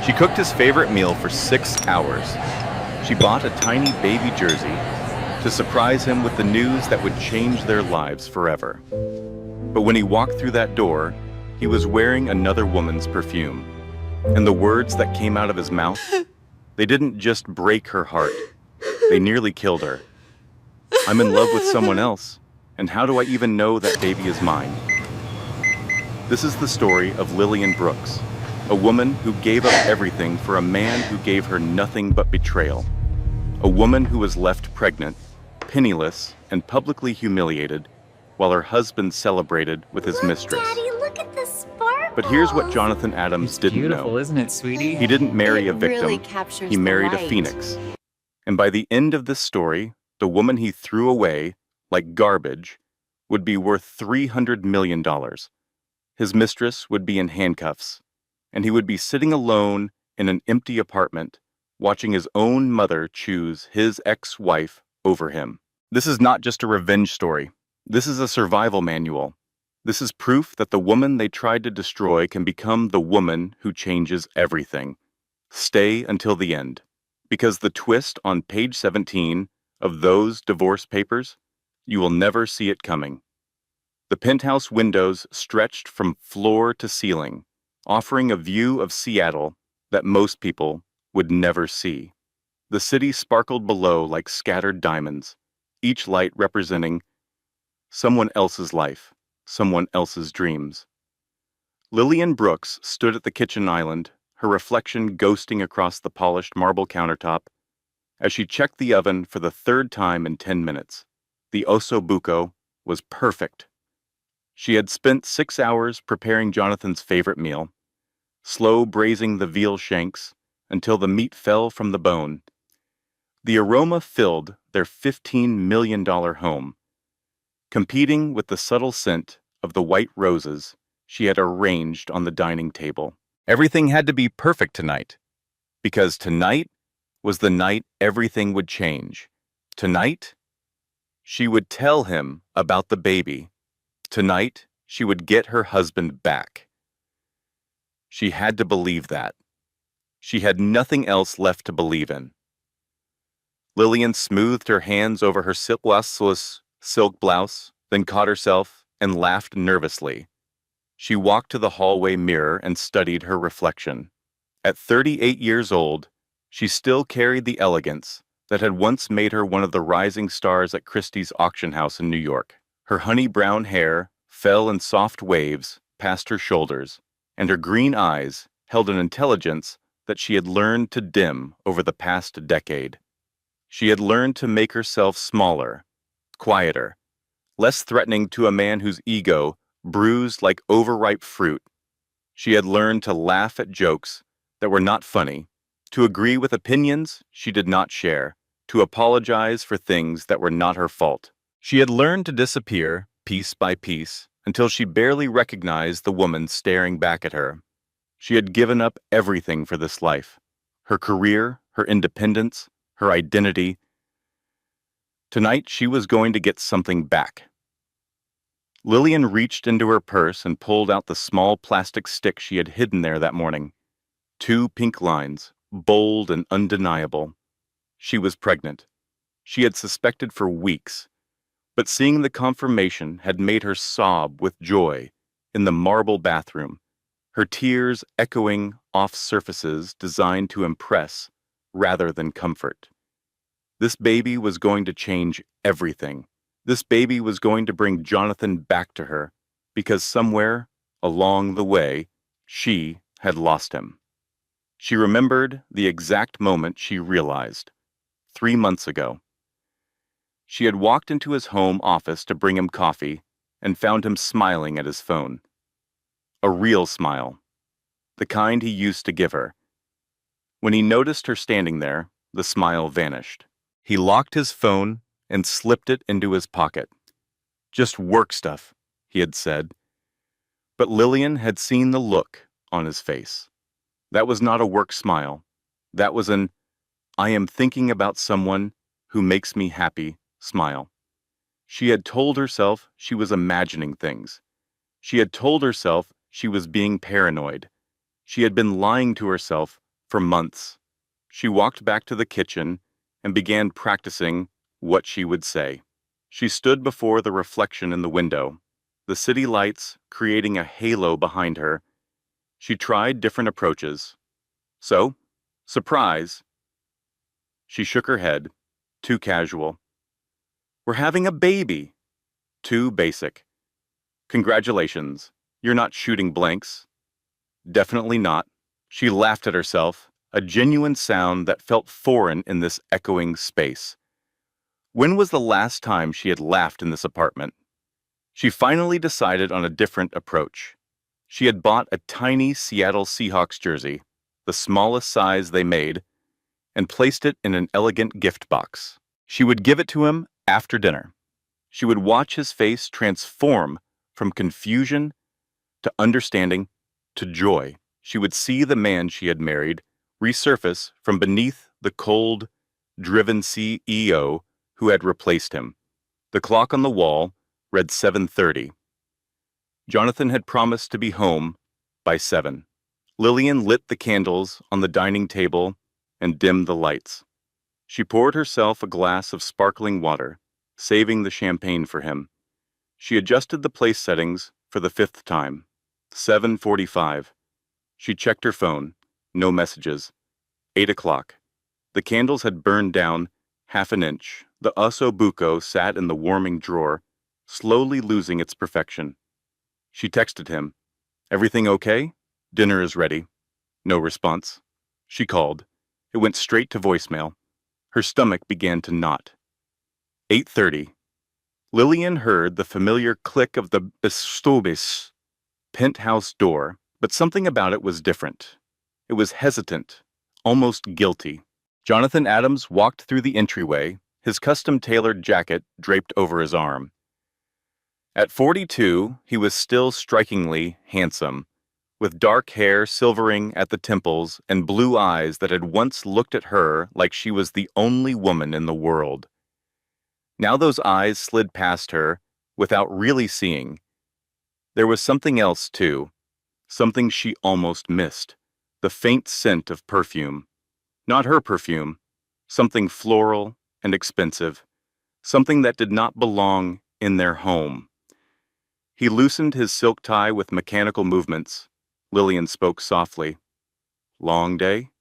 She cooked his favorite meal for 6 hours. She bought a tiny baby jersey to surprise him with the news that would change their lives forever. But when he walked through that door, he was wearing another woman's perfume. And the words that came out of his mouth, they didn't just break her heart, they nearly killed her. I'm in love with someone else, and how do I even know that baby is mine? This is the story of Lillian Brooks, a woman who gave up everything for a man who gave her nothing but betrayal. A woman who was left pregnant, penniless, and publicly humiliated, while her husband celebrated with his mistress. Daddy, look at the sparkles. But here's what Jonathan Adams didn't Beautiful, know. isn't it, sweetie? He didn't marry a It victim, really captures he the married a light. phoenix. And by the end of this story, the woman he threw away, like garbage, would be worth $300 million. His mistress would be in handcuffs, and he would be sitting alone in an empty apartment, watching his own mother choose his ex-wife over him. This is not just a revenge story. This is a survival manual. This is proof that the woman they tried to destroy can become the woman who changes everything. Stay until the end, because the twist on page 17 of those divorce papers, you will never see it coming. The penthouse windows stretched from floor to ceiling, offering a view of Seattle that most people would never see. The city sparkled below like scattered diamonds, each light representing someone else's life, someone else's dreams. Lillian Brooks stood at the kitchen island, her reflection ghosting across the polished marble countertop, as she checked the oven for the third time in 10 minutes. The osso buco was perfect. She had spent 6 hours preparing Jonathan's favorite meal, slow braising the veal shanks until the meat fell from the bone. The aroma filled their $15 million home, competing with the subtle scent of the white roses she had arranged on the dining table. Everything had to be perfect tonight, because tonight was the night everything would change. Tonight, she would tell him about the baby. Tonight, she would get her husband back. She had to believe that. She had nothing else left to believe in. Lillian smoothed her hands over her silk blouse, then caught herself and laughed nervously. She walked to the hallway mirror and studied her reflection. At 38 years old, she still carried the elegance that had once made her one of the rising stars at Christie's auction house in New York. Her honey brown hair fell in soft waves past her shoulders, and her green eyes held an intelligence that she had learned to dim over the past decade. She had learned to make herself smaller, quieter, less threatening to a man whose ego bruised like overripe fruit. She had learned to laugh at jokes that were not funny, to agree with opinions she did not share, to apologize for things that were not her fault. She had learned to disappear, piece by piece, until she barely recognized the woman staring back at her. She had given up everything for this life, her career, her independence, her identity. Tonight she was going to get something back. Lillian reached into her purse and pulled out the small plastic stick she had hidden there that morning. 2 pink lines, bold and undeniable. She was pregnant. She had suspected for weeks, but seeing the confirmation had made her sob with joy in the marble bathroom, her tears echoing off surfaces designed to impress rather than comfort. This baby was going to change everything. This baby was going to bring Jonathan back to her, because somewhere along the way, she had lost him. She remembered the exact moment she realized. 3 months ago. She had walked into his home office to bring him coffee and found him smiling at his phone. A real smile, the kind he used to give her. When he noticed her standing there, the smile vanished. He locked his phone and slipped it into his pocket. Just work stuff, he had said. But Lillian had seen the look on his face. That was not a work smile. That was an I am thinking about someone who makes me happy smile. She had told herself she was imagining things. She had told herself she was being paranoid. She had been lying to herself for months. She walked back to the kitchen and began practicing what she would say. She stood before the reflection in the window, the city lights creating a halo behind her. She tried different approaches. So, surprise, she shook her head, too casual. We're having a baby. Too basic. Congratulations, you're not shooting blanks. Definitely not. She laughed at herself, a genuine sound that felt foreign in this echoing space. When was the last time she had laughed in this apartment? She finally decided on a different approach. She had bought a tiny Seattle Seahawks jersey, the smallest size they made, and placed it in an elegant gift box. She would give it to him after dinner. She would watch his face transform from confusion to understanding to joy. She would see the man she had married resurface from beneath the cold, driven CEO who had replaced him. The clock on the wall read 7:30. Jonathan had promised to be home by 7. Lillian lit the candles on the dining table and dimmed the lights. She poured herself a glass of sparkling water, saving the champagne for him. She adjusted the place settings for the 5th time. 7:45. She checked her phone. No messages. 8 o'clock. The candles had burned down half an inch. The osso buco sat in the warming drawer, slowly losing its perfection. She texted him, "Everything okay? Dinner is ready." No response. She called. It went straight to voicemail. Her stomach began to knot. 8:30. Lillian heard the familiar click of the Bestobis penthouse door, but something about it was different. It was hesitant, almost guilty. Jonathan Adams walked through the entryway, his custom-tailored jacket draped over his arm. At 42, he was still strikingly handsome, with dark hair silvering at the temples and blue eyes that had once looked at her like she was the only woman in the world. Now those eyes slid past her without really seeing. There was something else, too, something she almost missed, the faint scent of perfume. Not her perfume, something floral and expensive, something that did not belong in their home. He loosened his silk tie with mechanical movements. Lillian spoke softly. "Long day?"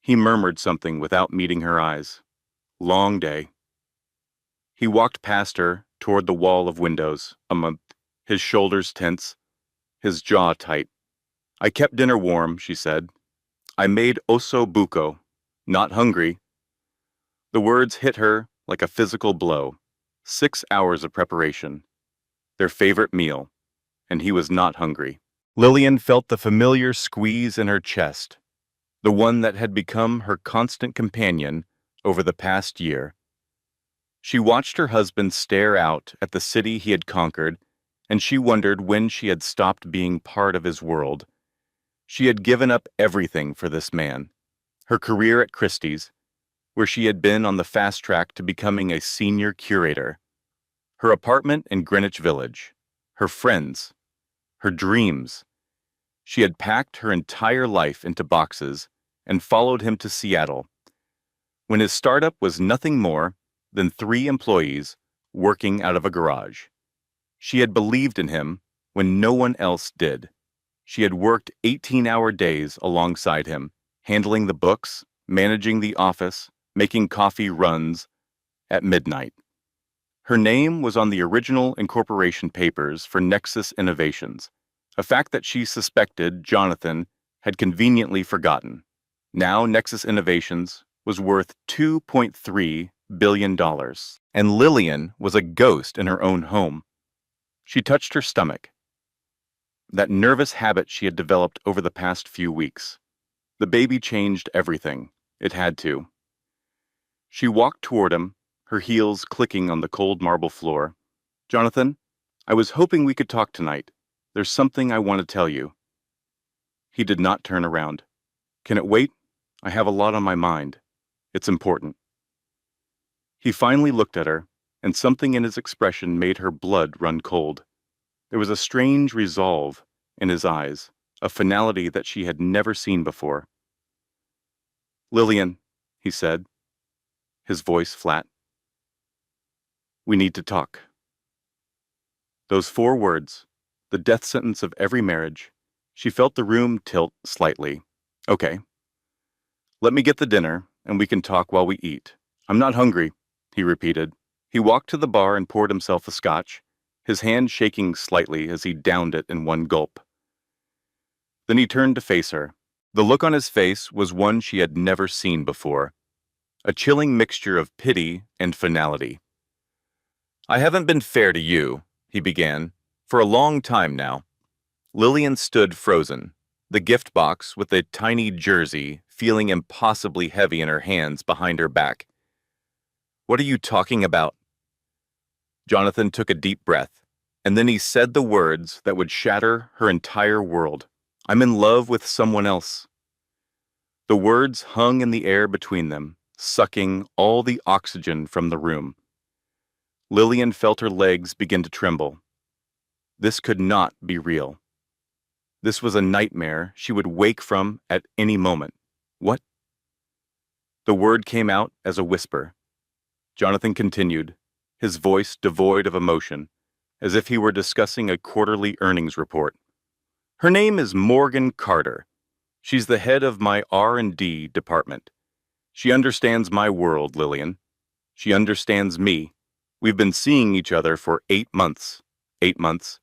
He murmured something without meeting her eyes. "Long day." He walked past her toward the wall of windows, his shoulders tense, his jaw tight. "I kept dinner warm," she said. "I made osso buco. Not hungry." The words hit her like a physical blow. 6 hours of preparation. Their favorite meal. And he was not hungry. Lillian felt the familiar squeeze in her chest, the one that had become her constant companion over the past year. She watched her husband stare out at the city he had conquered, and she wondered when she had stopped being part of his world. She had given up everything for this man. Her career at Christie's, where she had been on the fast track to becoming a senior curator. Her apartment in Greenwich Village. Her friends. Her dreams. She had packed her entire life into boxes and followed him to Seattle, when his startup was nothing more than 3 employees working out of a garage. She had believed in him when no one else did. She had worked 18-hour days alongside him, handling the books, managing the office, making coffee runs at midnight. Her name was on the original incorporation papers for Nexus Innovations, a fact that she suspected Jonathan had conveniently forgotten. Now Nexus Innovations was worth $2.3 billion, and Lillian was a ghost in her own home. She touched her stomach, that nervous habit she had developed over the past few weeks. The baby changed everything. It had to. She walked toward him, her heels clicking on the cold marble floor. "Jonathan, I was hoping we could talk tonight. There's something I want to tell you." He did not turn around. "Can it wait? I have a lot on my mind. It's important." He finally looked at her, and something in his expression made her blood run cold. There was a strange resolve in his eyes, a finality that she had never seen before. "Lillian," he said, his voice flat. "We need to talk." Those 4 words, the death sentence of every marriage, she felt the room tilt slightly. "Okay, let me get the dinner, and we can talk while we eat. I'm not hungry," he repeated. He walked to the bar and poured himself a scotch, his hand shaking slightly as he downed it in one gulp. Then he turned to face her. The look on his face was one she had never seen before, a chilling mixture of pity and finality. "I haven't been fair to you," he began, "for a long time now." Lillian stood frozen, the gift box with a tiny jersey feeling impossibly heavy in her hands behind her back. "What are you talking about?" Jonathan took a deep breath, and then he said the words that would shatter her entire world. "I'm in love with someone else." The words hung in the air between them, sucking all the oxygen from the room. Lillian felt her legs begin to tremble. This could not be real. This was a nightmare she would wake from at any moment. "What?" The word came out as a whisper. Jonathan continued, his voice devoid of emotion, as if he were discussing a quarterly earnings report. "Her name is Morgan Carter. She's the head of my R&D department. She understands my world, Lillian. She understands me. We've been seeing each other for 8 months. 8 months.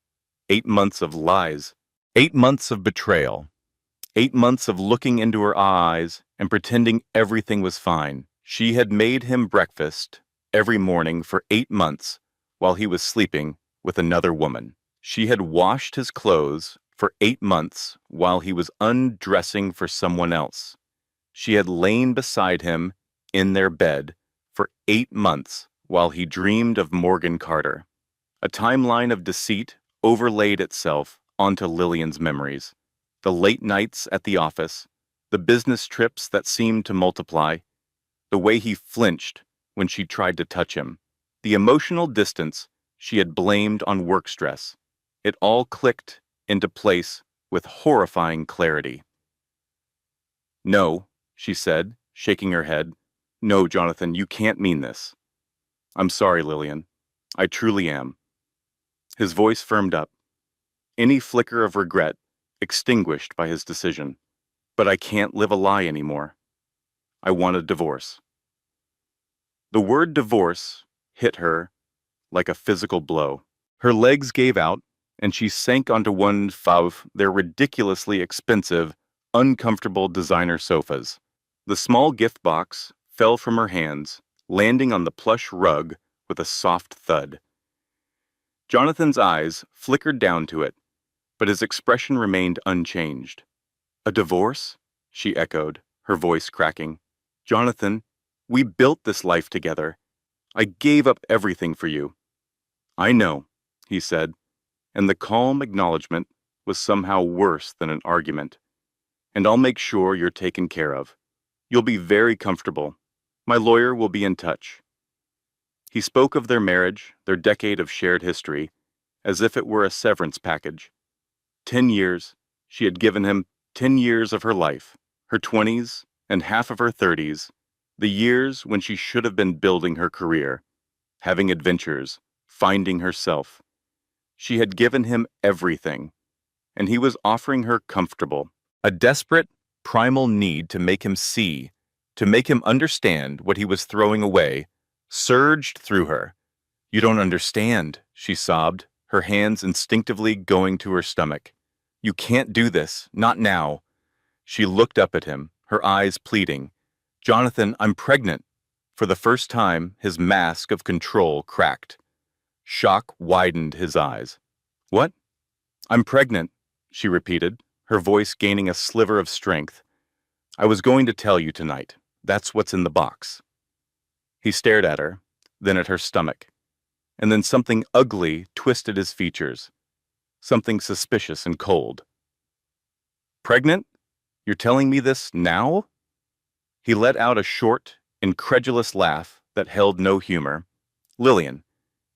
8 months of lies. 8 months of betrayal. 8 months of looking into her eyes and pretending everything was fine. She had made him breakfast every morning for 8 months while he was sleeping with another woman. She had washed his clothes for 8 months while he was undressing for someone else. She had lain beside him in their bed for 8 months while he dreamed of Morgan Carter. A timeline of deceit overlaid itself onto Lillian's memories. The late nights at the office, the business trips that seemed to multiply, the way he flinched when she tried to touch him, the emotional distance she had blamed on work stress. It all clicked into place with horrifying clarity. "No," she said, shaking her head. "No, Jonathan, you can't mean this." "I'm sorry, Lillian. I truly am." His voice firmed up, any flicker of regret extinguished by his decision. "But I can't live a lie anymore. I want a divorce." The word divorce hit her like a physical blow. Her legs gave out, and she sank onto one of their ridiculously expensive, uncomfortable designer sofas. The small gift box fell from her hands, landing on the plush rug with a soft thud. Jonathan's eyes flickered down to it, but his expression remained unchanged. "A divorce?" she echoed, her voice cracking. "Jonathan, we built this life together. I gave up everything for you." "I know," he said, and the calm acknowledgement was somehow worse than an argument. "And I'll make sure you're taken care of. You'll be very comfortable. My lawyer will be in touch." He spoke of their marriage, their decade of shared history, as if it were a severance package. 10 years, she had given him 10 years of her life, her 20s and half of her 30s, the years when she should have been building her career, having adventures, finding herself. She had given him everything, and he was offering her comfortable, a desperate, primal need to make him see, to make him understand what he was throwing away, surged through her. "You don't understand," she sobbed, her hands instinctively going to her stomach. "You can't do this, not now." She looked up at him, her eyes pleading. "Jonathan, I'm pregnant." For the first time, his mask of control cracked. Shock widened his eyes. "What?" "I'm pregnant," she repeated, her voice gaining a sliver of strength. "I was going to tell you tonight. That's what's in the box." He stared at her, then at her stomach, and then something ugly twisted his features, something suspicious and cold. "Pregnant? You're telling me this now?" He let out a short, incredulous laugh that held no humor. "Lillian,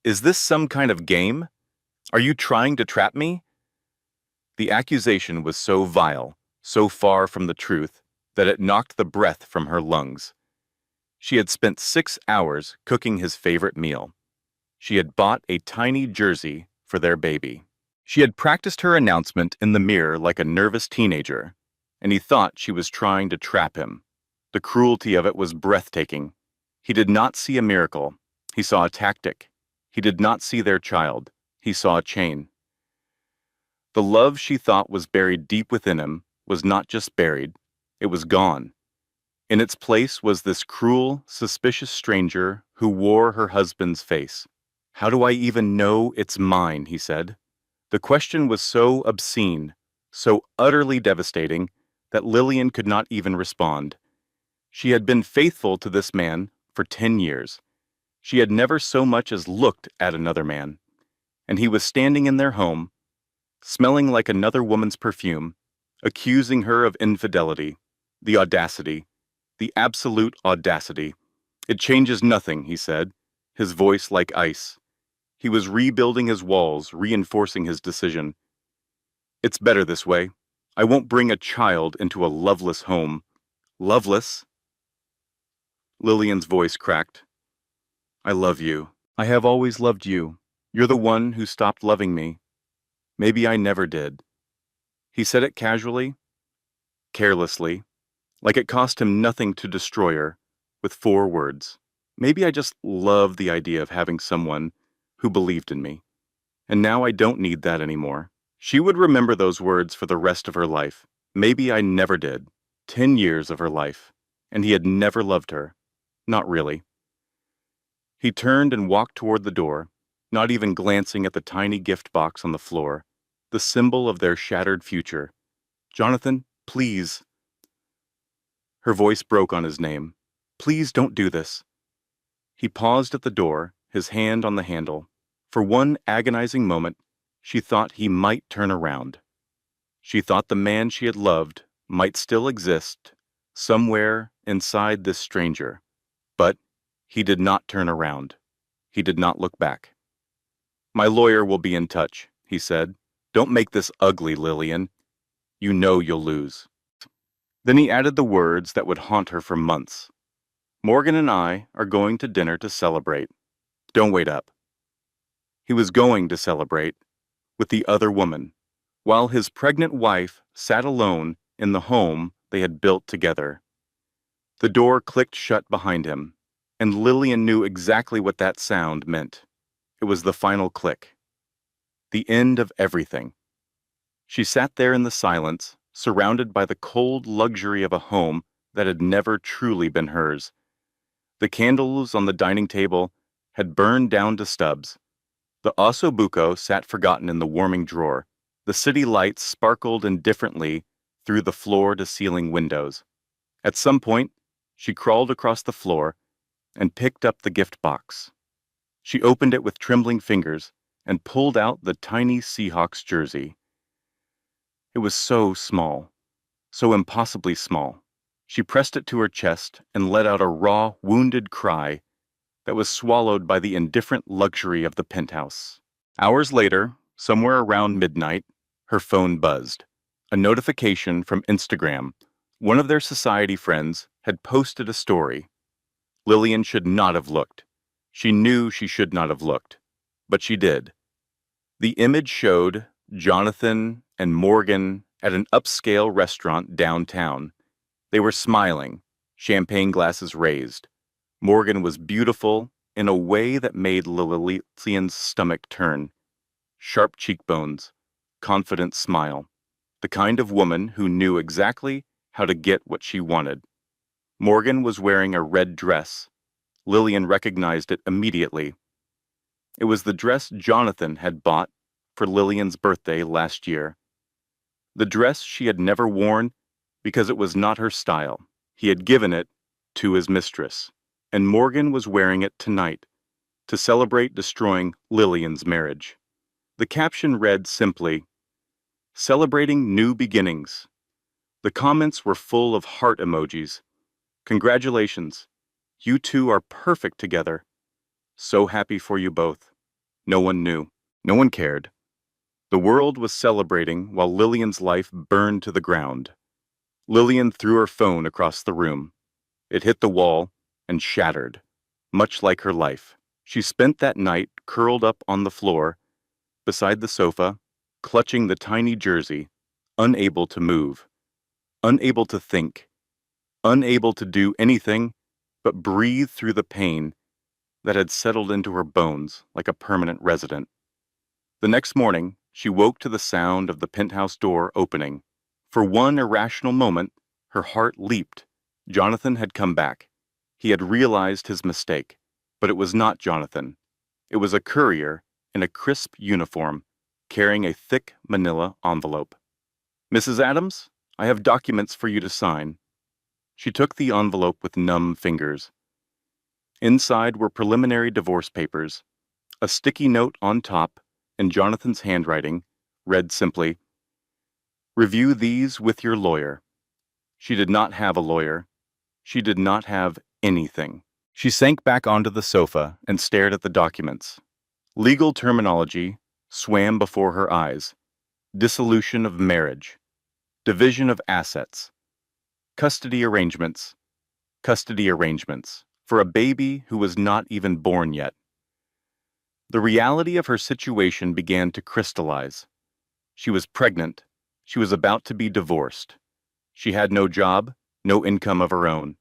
is this some kind of game? Are you trying to trap me?" The accusation was so vile, so far from the truth, that it knocked the breath from her lungs. She had spent 6 hours cooking his favorite meal. She had bought a tiny jersey for their baby. She had practiced her announcement in the mirror like a nervous teenager, and he thought she was trying to trap him. The cruelty of it was breathtaking. He did not see a miracle. He saw a tactic. He did not see their child. He saw a chain. The love she thought was buried deep within him was not just buried, it was gone. In its place was this cruel, suspicious stranger who wore her husband's face. "How do I even know it's mine?" he said. The question was so obscene, so utterly devastating, that Lillian could not even respond. She had been faithful to this man for 10 years. She had never so much as looked at another man. And he was standing in their home, smelling like another woman's perfume, accusing her of infidelity. The audacity, the absolute audacity. "It changes nothing," he said, his voice like ice. He was rebuilding his walls, reinforcing his decision. "It's better this way. I won't bring a child into a loveless home." "Loveless?" Lillian's voice cracked. "I love you. I have always loved you. You're the one who stopped loving me. Maybe I never did." He said it casually, carelessly, like it cost him nothing to destroy her, with 4 words. "Maybe I just loved the idea of having someone who believed in me. And now I don't need that anymore." She would remember those words for the rest of her life. Maybe I never did. 10 years of her life. And he had never loved her. Not really. He turned and walked toward the door, not even glancing at the tiny gift box on the floor, the symbol of their shattered future. "Jonathan, please." Her voice broke on his name. "Please don't do this." He paused at the door, his hand on the handle. For one agonizing moment, she thought he might turn around. She thought the man she had loved might still exist somewhere inside this stranger. But he did not turn around. He did not look back. "My lawyer will be in touch," he said. "Don't make this ugly, Lillian. You know you'll lose." Then he added the words that would haunt her for months. "Morgan and I are going to dinner to celebrate. Don't wait up." He was going to celebrate with the other woman, while his pregnant wife sat alone in the home they had built together. The door clicked shut behind him, and Lillian knew exactly what that sound meant. It was the final click. The end of everything. She sat there in the silence, surrounded by the cold luxury of a home that had never truly been hers. The candles on the dining table had burned down to stubs. The ossobuco sat forgotten in the warming drawer. The city lights sparkled indifferently through the floor-to-ceiling windows. At some point, she crawled across the floor and picked up the gift box. She opened it with trembling fingers and pulled out the tiny Seahawks jersey. It was so small, so impossibly small. She pressed it to her chest and let out a raw, wounded cry that was swallowed by the indifferent luxury of the penthouse. Hours later, somewhere around midnight, her phone buzzed. A notification from Instagram. One of their society friends had posted a story. Lillian should not have looked. She knew she should not have looked, but she did. The image showed Jonathan and Morgan at an upscale restaurant downtown. They were smiling, champagne glasses raised. Morgan was beautiful in a way that made Lillian's stomach turn. Sharp cheekbones, confident smile. The kind of woman who knew exactly how to get what she wanted. Morgan was wearing a red dress. Lillian recognized it immediately. It was the dress Jonathan had bought for Lillian's birthday last year. The dress she had never worn because it was not her style. He had given it to his mistress, and Morgan was wearing it tonight to celebrate destroying Lillian's marriage. The caption read simply, "Celebrating new beginnings." The comments were full of heart emojis. "Congratulations. You two are perfect together. So happy for you both." No one knew. No one cared. The world was celebrating while Lillian's life burned to the ground. Lillian threw her phone across the room. It hit the wall and shattered, much like her life. She spent that night curled up on the floor, beside the sofa, clutching the tiny jersey, unable to move, unable to think, unable to do anything but breathe through the pain that had settled into her bones like a permanent resident. The next morning, she woke to the sound of the penthouse door opening. For one irrational moment, her heart leaped. Jonathan had come back. He had realized his mistake, but it was not Jonathan. It was a courier in a crisp uniform, carrying a thick manila envelope. "Mrs. Adams, I have documents for you to sign." She took the envelope with numb fingers. Inside were preliminary divorce papers. A sticky note on top, in Jonathan's handwriting, read simply, "Review these with your lawyer." She did not have a lawyer. She did not have anything. She sank back onto the sofa and stared at the documents. Legal terminology swam before her eyes. Dissolution of marriage. Division of assets. Custody arrangements. Custody arrangements. For a baby who was not even born yet. The reality of her situation began to crystallize. She was pregnant. She was about to be divorced. She had no job, no income of her own.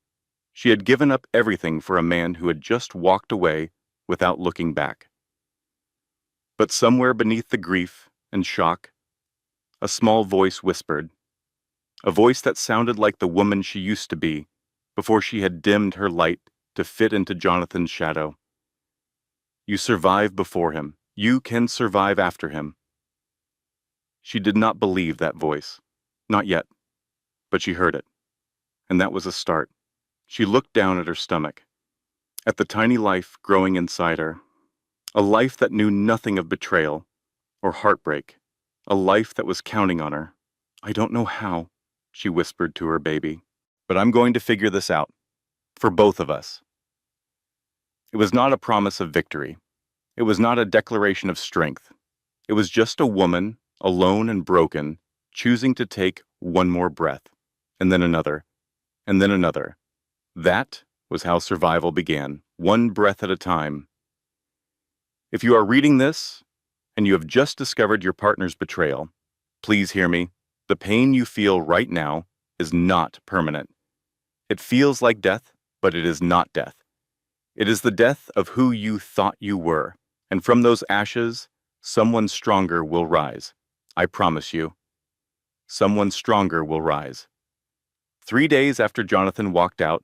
She had given up everything for a man who had just walked away without looking back. But somewhere beneath the grief and shock, a small voice whispered, a voice that sounded like the woman she used to be before she had dimmed her light to fit into Jonathan's shadow. "You survive before him. You can survive after him." She did not believe that voice. Not yet. But she heard it. And that was a start. She looked down at her stomach, at the tiny life growing inside her, a life that knew nothing of betrayal or heartbreak, a life that was counting on her. "I don't know how," she whispered to her baby, "but I'm going to figure this out, for both of us." It was not a promise of victory. It was not a declaration of strength. It was just a woman, alone and broken, choosing to take one more breath, and then another, and then another. That was how survival began, one breath at a time. If you are reading this, and you have just discovered your partner's betrayal, please hear me. The pain you feel right now is not permanent. It feels like death, but it is not death. It is the death of who you thought you were, and from those ashes, someone stronger will rise. I promise you. Someone stronger will rise. 3 days after Jonathan walked out,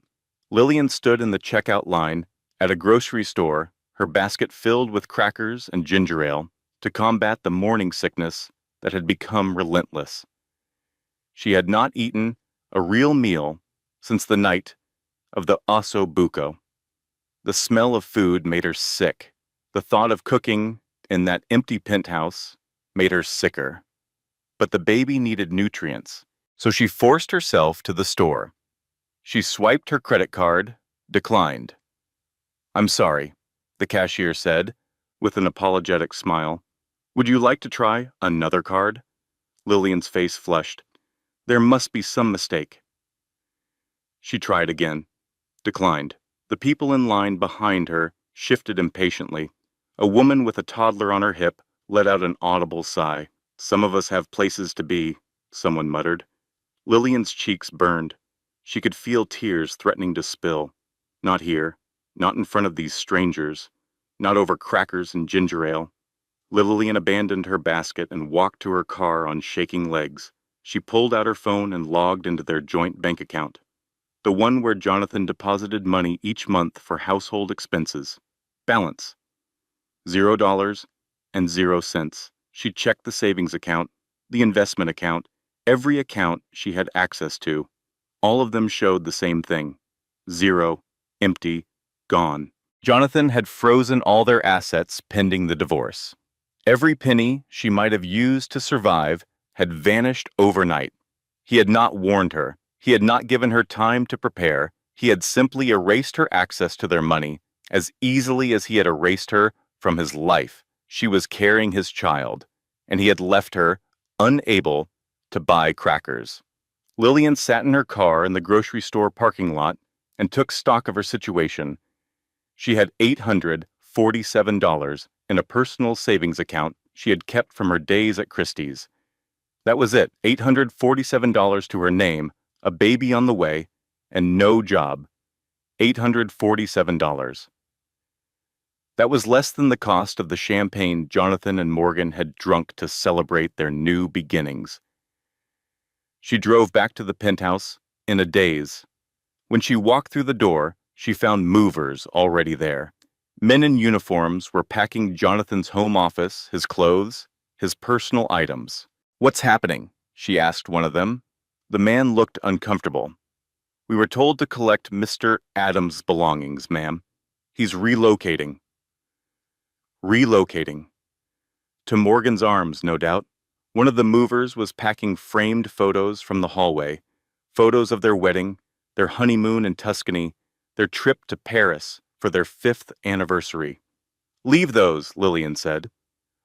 Lillian stood in the checkout line at a grocery store, her basket filled with crackers and ginger ale, to combat the morning sickness that had become relentless. She had not eaten a real meal since the night of the osso buco. The smell of food made her sick. The thought of cooking in that empty penthouse made her sicker. But the baby needed nutrients, so she forced herself to the store. She swiped her credit card, declined. "I'm sorry," the cashier said, with an apologetic smile. "Would you like to try another card?" Lillian's face flushed. There must be some mistake. She tried again, declined. The people in line behind her shifted impatiently. A woman with a toddler on her hip let out an audible sigh. "Some of us have places to be," someone muttered. Lillian's cheeks burned. She could feel tears threatening to spill. Not here, not in front of these strangers, not over crackers and ginger ale. Lillian abandoned her basket and walked to her car on shaking legs. She pulled out her phone and logged into their joint bank account, the one where Jonathan deposited money each month for household expenses. Balance: $0 and 0 cents. She checked the savings account, the investment account, every account she had access to. All of them showed the same thing: zero, empty, gone. Jonathan had frozen all their assets pending the divorce. Every penny she might have used to survive had vanished overnight. He had not warned her. He had not given her time to prepare. He had simply erased her access to their money as easily as he had erased her from his life. She was carrying his child, and he had left her unable to buy crackers. Lillian sat in her car in the grocery store parking lot and took stock of her situation. She had $847 in a personal savings account she had kept from her days at Christie's. That was it, $847 to her name, a baby on the way, and no job. $847. That was less than the cost of the champagne Jonathan and Morgan had drunk to celebrate their new beginnings. She drove back to the penthouse in a daze. When she walked through the door, she found movers already there. Men in uniforms were packing Jonathan's home office, his clothes, his personal items. "What's happening?" she asked one of them. The man looked uncomfortable. "We were told to collect Mr. Adams' belongings, ma'am. He's relocating." Relocating. To Morgan's arms, no doubt. One of the movers was packing framed photos from the hallway, photos of their wedding, their honeymoon in Tuscany, their trip to Paris for their 5th anniversary. "Leave those," Lillian said.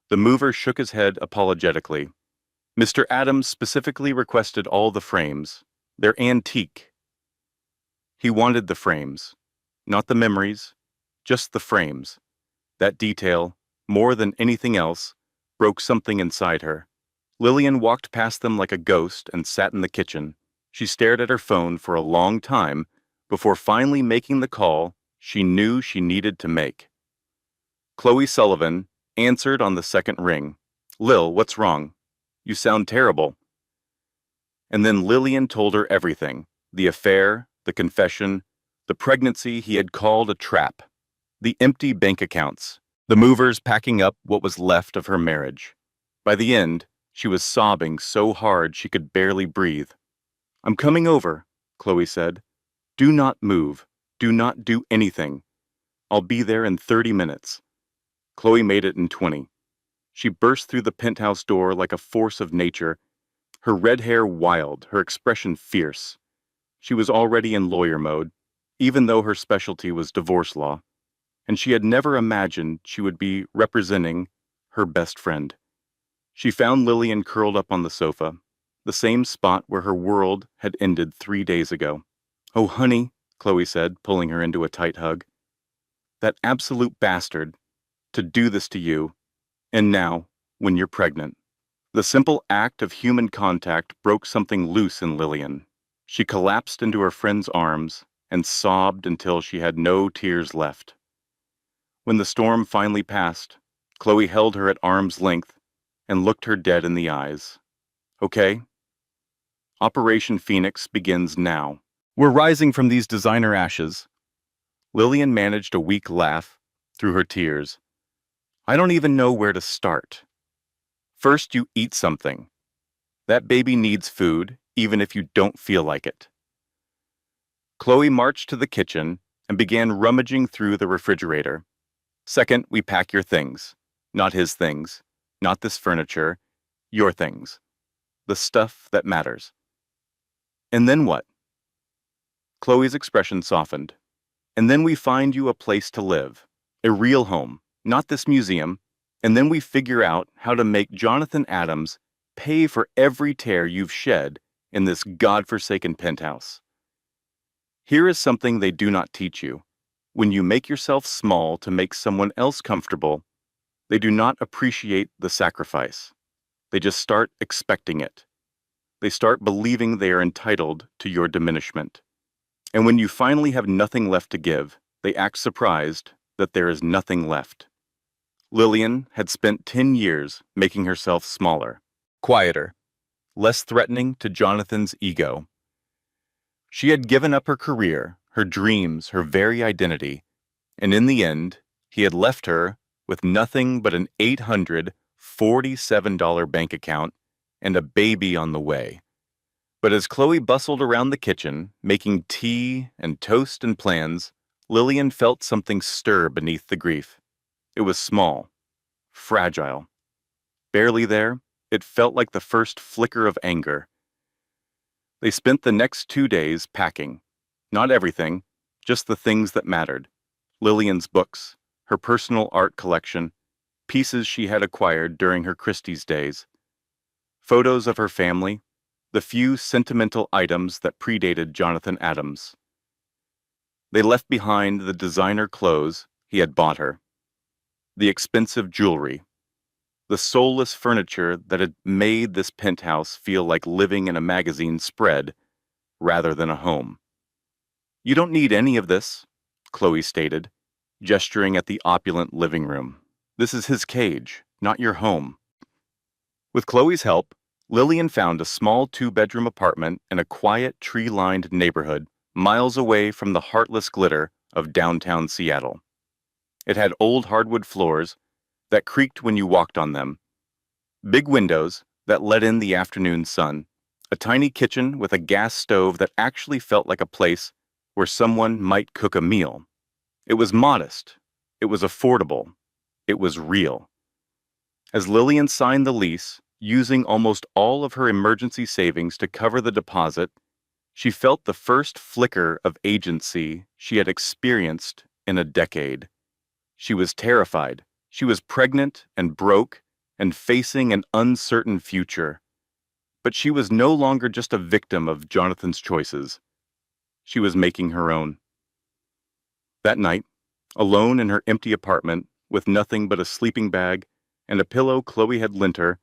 The mover shook his head apologetically. "Mr. Adams specifically requested all the frames. They're antique." He wanted the frames, not the memories, just the frames. That detail, more than anything else, broke something inside her. Lillian walked past them like a ghost and sat in the kitchen. She stared at her phone for a long time before finally making the call she knew she needed to make. Chloe Sullivan answered on the second ring. "Lil, what's wrong? You sound terrible." And then Lillian told her everything: the affair, the confession, the pregnancy he had called a trap, the empty bank accounts, the movers packing up what was left of her marriage. By the end, she was sobbing so hard she could barely breathe. "I'm coming over," Chloe said. "Do not move. Do not do anything. I'll be there in 30 minutes. Chloe made it in 20. She burst through the penthouse door like a force of nature, her red hair wild, her expression fierce. She was already in lawyer mode, even though her specialty was divorce law, and she had never imagined she would be representing her best friend. She found Lillian curled up on the sofa, the same spot where her world had ended 3 days ago. "Oh, honey," Chloe said, pulling her into a tight hug. "That absolute bastard, to do this to you, and now, when you're pregnant." The simple act of human contact broke something loose in Lillian. She collapsed into her friend's arms and sobbed until she had no tears left. When the storm finally passed, Chloe held her at arm's length and looked her dead in the eyes. "Okay? Operation Phoenix begins now. We're rising from these designer ashes." Lillian managed a weak laugh through her tears. "I don't even know where to start. First, you eat something. That baby needs food, even if you don't feel like it." Chloe marched to the kitchen and began rummaging through the refrigerator. "Second, we pack your things. Not his things. Not this furniture. Your things. The stuff that matters." "And then what?" Chloe's expression softened. "And then we find you a place to live. A real home. Not this museum. And then we figure out how to make Jonathan Adams pay for every tear you've shed in this godforsaken penthouse." Here is something they do not teach you. When you make yourself small to make someone else comfortable, they do not appreciate the sacrifice. They just start expecting it. They start believing they are entitled to your diminishment. And when you finally have nothing left to give, they act surprised that there is nothing left. Lillian had spent 10 years making herself smaller, quieter, less threatening to Jonathan's ego. She had given up her career, her dreams, her very identity, and in the end, he had left her with nothing but an $847 bank account and a baby on the way. But as Chloe bustled around the kitchen, making tea and toast and plans, Lillian felt something stir beneath the grief. It was small, fragile. Barely there, it felt like the first flicker of anger. They spent the next 2 days packing. Not everything, just the things that mattered. Lillian's books, her personal art collection, pieces she had acquired during her Christie's days, photos of her family, the few sentimental items that predated Jonathan Adams. They left behind the designer clothes he had bought her, the expensive jewelry, the soulless furniture that had made this penthouse feel like living in a magazine spread rather than a home. "You don't need any of this," Chloe stated, gesturing at the opulent living room. "This is his cage, not your home." With Chloe's help, Lillian found a small two-bedroom apartment in a quiet, tree-lined neighborhood miles away from the heartless glitter of downtown Seattle. It had old hardwood floors that creaked when you walked on them, big windows that let in the afternoon sun, a tiny kitchen with a gas stove that actually felt like a place where someone might cook a meal. It was modest, it was affordable, it was real. As Lillian signed the lease, using almost all of her emergency savings to cover the deposit, she felt the first flicker of agency she had experienced in a decade. She was terrified. She was pregnant and broke and facing an uncertain future. But she was no longer just a victim of Jonathan's choices. She was making her own. That night, alone in her empty apartment, with nothing but a sleeping bag and a pillow Chloe had lent her,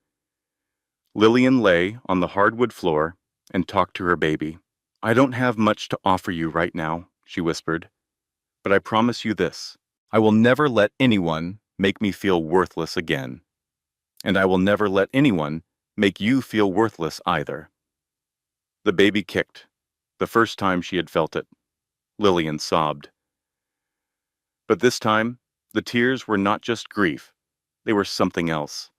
Lillian lay on the hardwood floor and talked to her baby. "I don't have much to offer you right now," she whispered, "but I promise you this. I will never let anyone make me feel worthless again. And I will never let anyone make you feel worthless either." The baby kicked, the first time she had felt it. Lillian sobbed. But this time, the tears were not just grief. They were something else.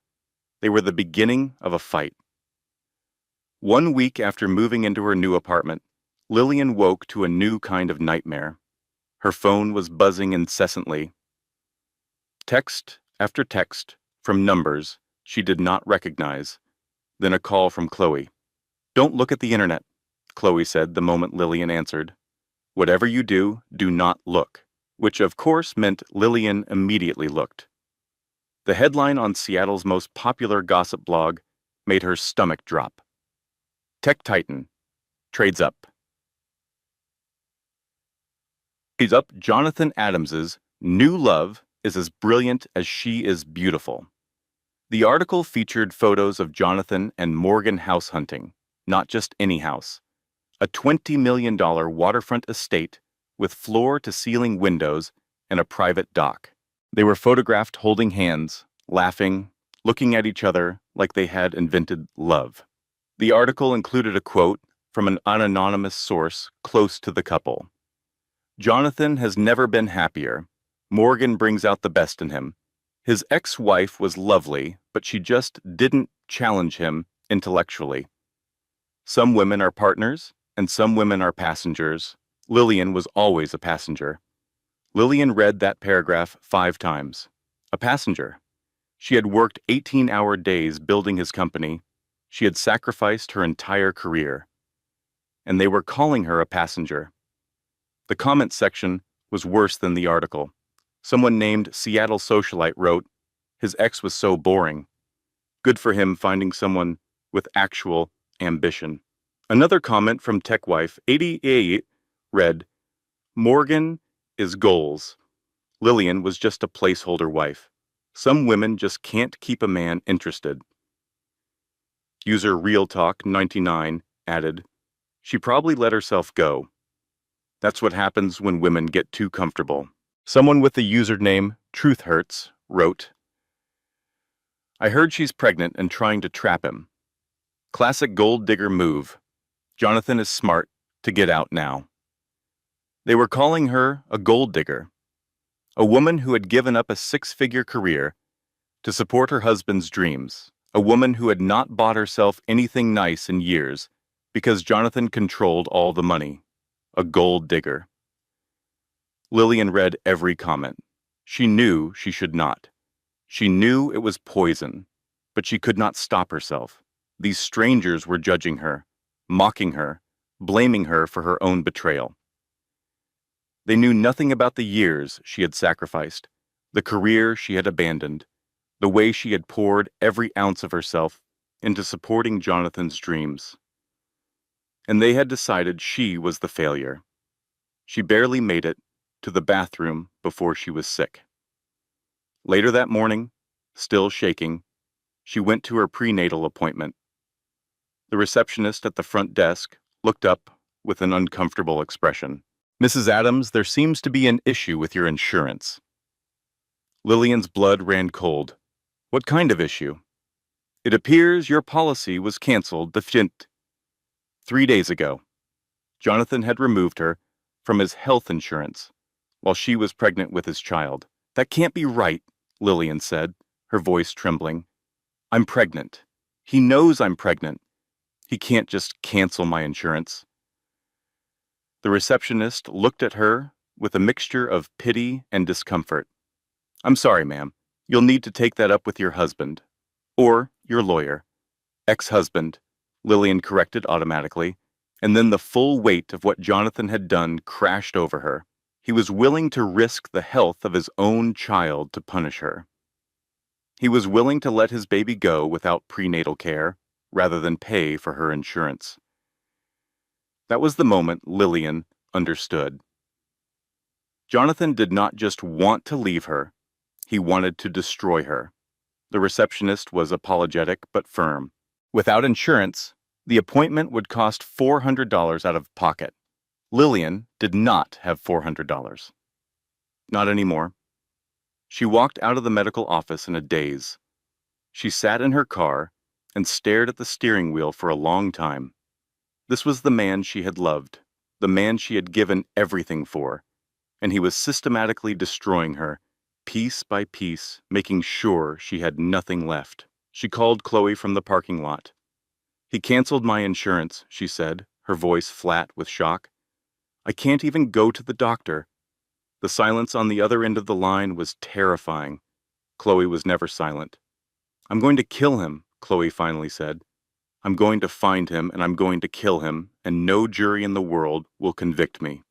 They were the beginning of a fight. 1 week after moving into her new apartment, Lillian woke to a new kind of nightmare. Her phone was buzzing incessantly. Text after text from numbers she did not recognize, then a call from Chloe. "Don't look at the internet," Chloe said the moment Lillian answered. "Whatever you do, do not look," which of course meant Lillian immediately looked. The headline on Seattle's most popular gossip blog made her stomach drop. "Tech Titan trades up." He's up Jonathan Adams's new love is as brilliant as she is beautiful. The article featured photos of Jonathan and Morgan house hunting, not just any house. A $20 million waterfront estate with floor-to-ceiling windows and a private dock. They were photographed holding hands, laughing, looking at each other like they had invented love. The article included a quote from an anonymous source close to the couple. "Jonathan has never been happier. Morgan brings out the best in him. His ex-wife was lovely, but she just didn't challenge him intellectually. Some women are partners, and some women are passengers. Lillian was always a passenger." Lillian read that paragraph 5 times. A passenger. She had worked 18-hour days building his company. She had sacrificed her entire career. And they were calling her a passenger. The comment section was worse than the article. Someone named Seattle Socialite wrote, "His ex was so boring. Good for him finding someone with actual ambition." Another comment from TechWife 88 read, "Morgan is goals. Lillian was just a placeholder wife. Some women just can't keep a man interested." User RealTalk99 added, "She probably let herself go. That's what happens when women get too comfortable." Someone with the username Truth Hurts wrote, "I heard she's pregnant and trying to trap him. Classic gold digger move. Jonathan is smart to get out now." They were calling her a gold digger, a woman who had given up a 6-figure career to support her husband's dreams, a woman who had not bought herself anything nice in years because Jonathan controlled all the money. A gold digger. Lillian read every comment. She knew she should not. She knew it was poison, but she could not stop herself. These strangers were judging her, mocking her, blaming her for her own betrayal. They knew nothing about the years she had sacrificed, the career she had abandoned, the way she had poured every ounce of herself into supporting Jonathan's dreams. And they had decided she was the failure. She barely made it to the bathroom before she was sick. Later that morning, still shaking, she went to her prenatal appointment. The receptionist at the front desk looked up with an uncomfortable expression. "Mrs. Adams, there seems to be an issue with your insurance." Lillian's blood ran cold. "What kind of issue?" "It appears your policy was canceled definit 3 days ago." Jonathan had removed her from his health insurance while she was pregnant with his child. "That can't be right," Lillian said, her voice trembling. "I'm pregnant. He knows I'm pregnant. He can't just cancel my insurance." The receptionist looked at her with a mixture of pity and discomfort. "I'm sorry, ma'am. You'll need to take that up with your husband. Or your lawyer." "Ex-husband," Lillian corrected automatically, and then the full weight of what Jonathan had done crashed over her. He was willing to risk the health of his own child to punish her. He was willing to let his baby go without prenatal care, rather than pay for her insurance. That was the moment Lillian understood. Jonathan did not just want to leave her, he wanted to destroy her. The receptionist was apologetic but firm. Without insurance, the appointment would cost $400 out of pocket. Lillian did not have $400. Not anymore. She walked out of the medical office in a daze. She sat in her car and stared at the steering wheel for a long time. This was the man she had loved, the man she had given everything for, and he was systematically destroying her, piece by piece, making sure she had nothing left. She called Chloe from the parking lot. "He canceled my insurance," she said, her voice flat with shock. "I can't even go to the doctor." The silence on the other end of the line was terrifying. Chloe was never silent. "I'm going to kill him," Chloe finally said. "I'm going to find him and I'm going to kill him, and no jury in the world will convict me."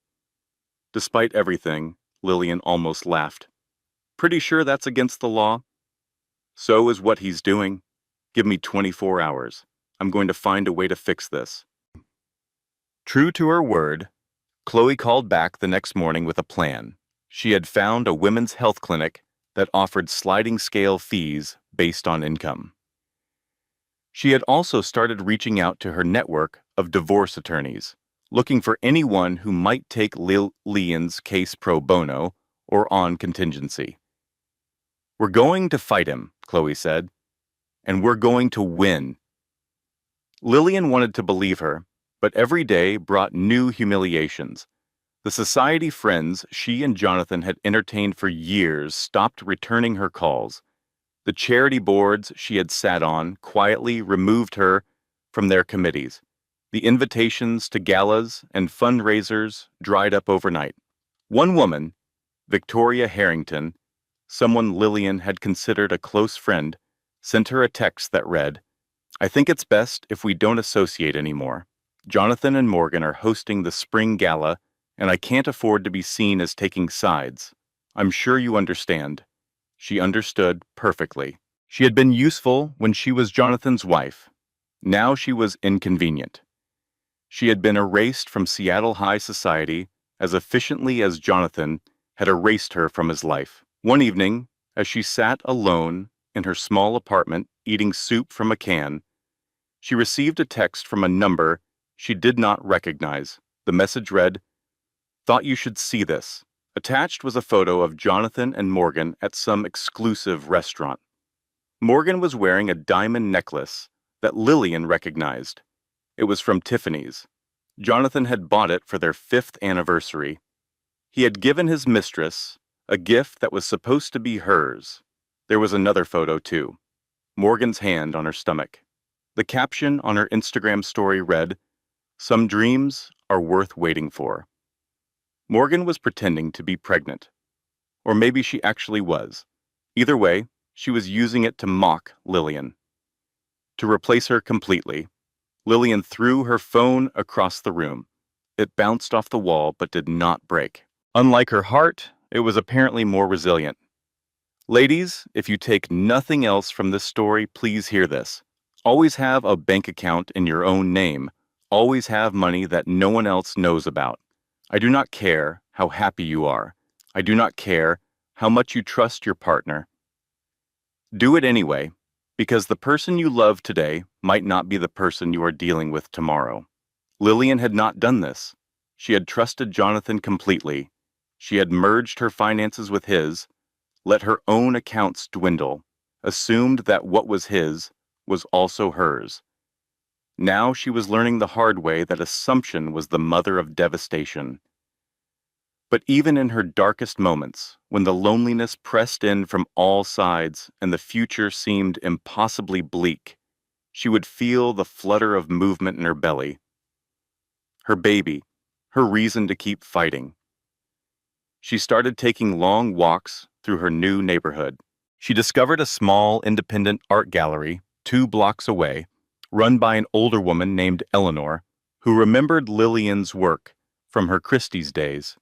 Despite everything, Lillian almost laughed. "Pretty sure that's against the law?" "So is what he's doing. Give me 24 hours. I'm going to find a way to fix this." True to her word, Chloe called back the next morning with a plan. She had found a women's health clinic that offered sliding scale fees based on income. She had also started reaching out to her network of divorce attorneys, looking for anyone who might take Lillian's case pro bono or on contingency. "We're going to fight him," Chloe said, "and we're going to win." Lillian wanted to believe her, but every day brought new humiliations. The society friends she and Jonathan had entertained for years stopped returning her calls. The charity boards she had sat on quietly removed her from their committees. The invitations to galas and fundraisers dried up overnight. One woman, Victoria Harrington, someone Lillian had considered a close friend, sent her a text that read, "I think it's best if we don't associate anymore. Jonathan and Morgan are hosting the spring gala, and I can't afford to be seen as taking sides. I'm sure you understand." She understood perfectly. She had been useful when she was Jonathan's wife. Now she was inconvenient. She had been erased from Seattle high society as efficiently as Jonathan had erased her from his life. One evening, as she sat alone in her small apartment eating soup from a can, she received a text from a number she did not recognize. The message read, "Thought you should see this." Attached was a photo of Jonathan and Morgan at some exclusive restaurant. Morgan was wearing a diamond necklace that Lillian recognized. It was from Tiffany's. Jonathan had bought it for their 5th anniversary. He had given his mistress a gift that was supposed to be hers. There was another photo, too. Morgan's hand on her stomach. The caption on her Instagram story read, "Some dreams are worth waiting for." Morgan was pretending to be pregnant. Or maybe she actually was. Either way, she was using it to mock Lillian. To replace her completely, Lillian threw her phone across the room. It bounced off the wall but did not break. Unlike her heart, it was apparently more resilient. Ladies, if you take nothing else from this story, please hear this. Always have a bank account in your own name. Always have money that no one else knows about. I do not care how happy you are. I do not care how much you trust your partner. Do it anyway, because the person you love today might not be the person you are dealing with tomorrow. Lillian had not done this. She had trusted Jonathan completely. She had merged her finances with his, let her own accounts dwindle, assumed that what was his was also hers. Now she was learning the hard way that assumption was the mother of devastation. But even in her darkest moments, when the loneliness pressed in from all sides and the future seemed impossibly bleak, she would feel the flutter of movement in her belly. Her baby, her reason to keep fighting. She started taking long walks through her new neighborhood. She discovered a small independent art gallery 2 blocks away, run by an older woman named Eleanor, who remembered Lillian's work from her Christie's days.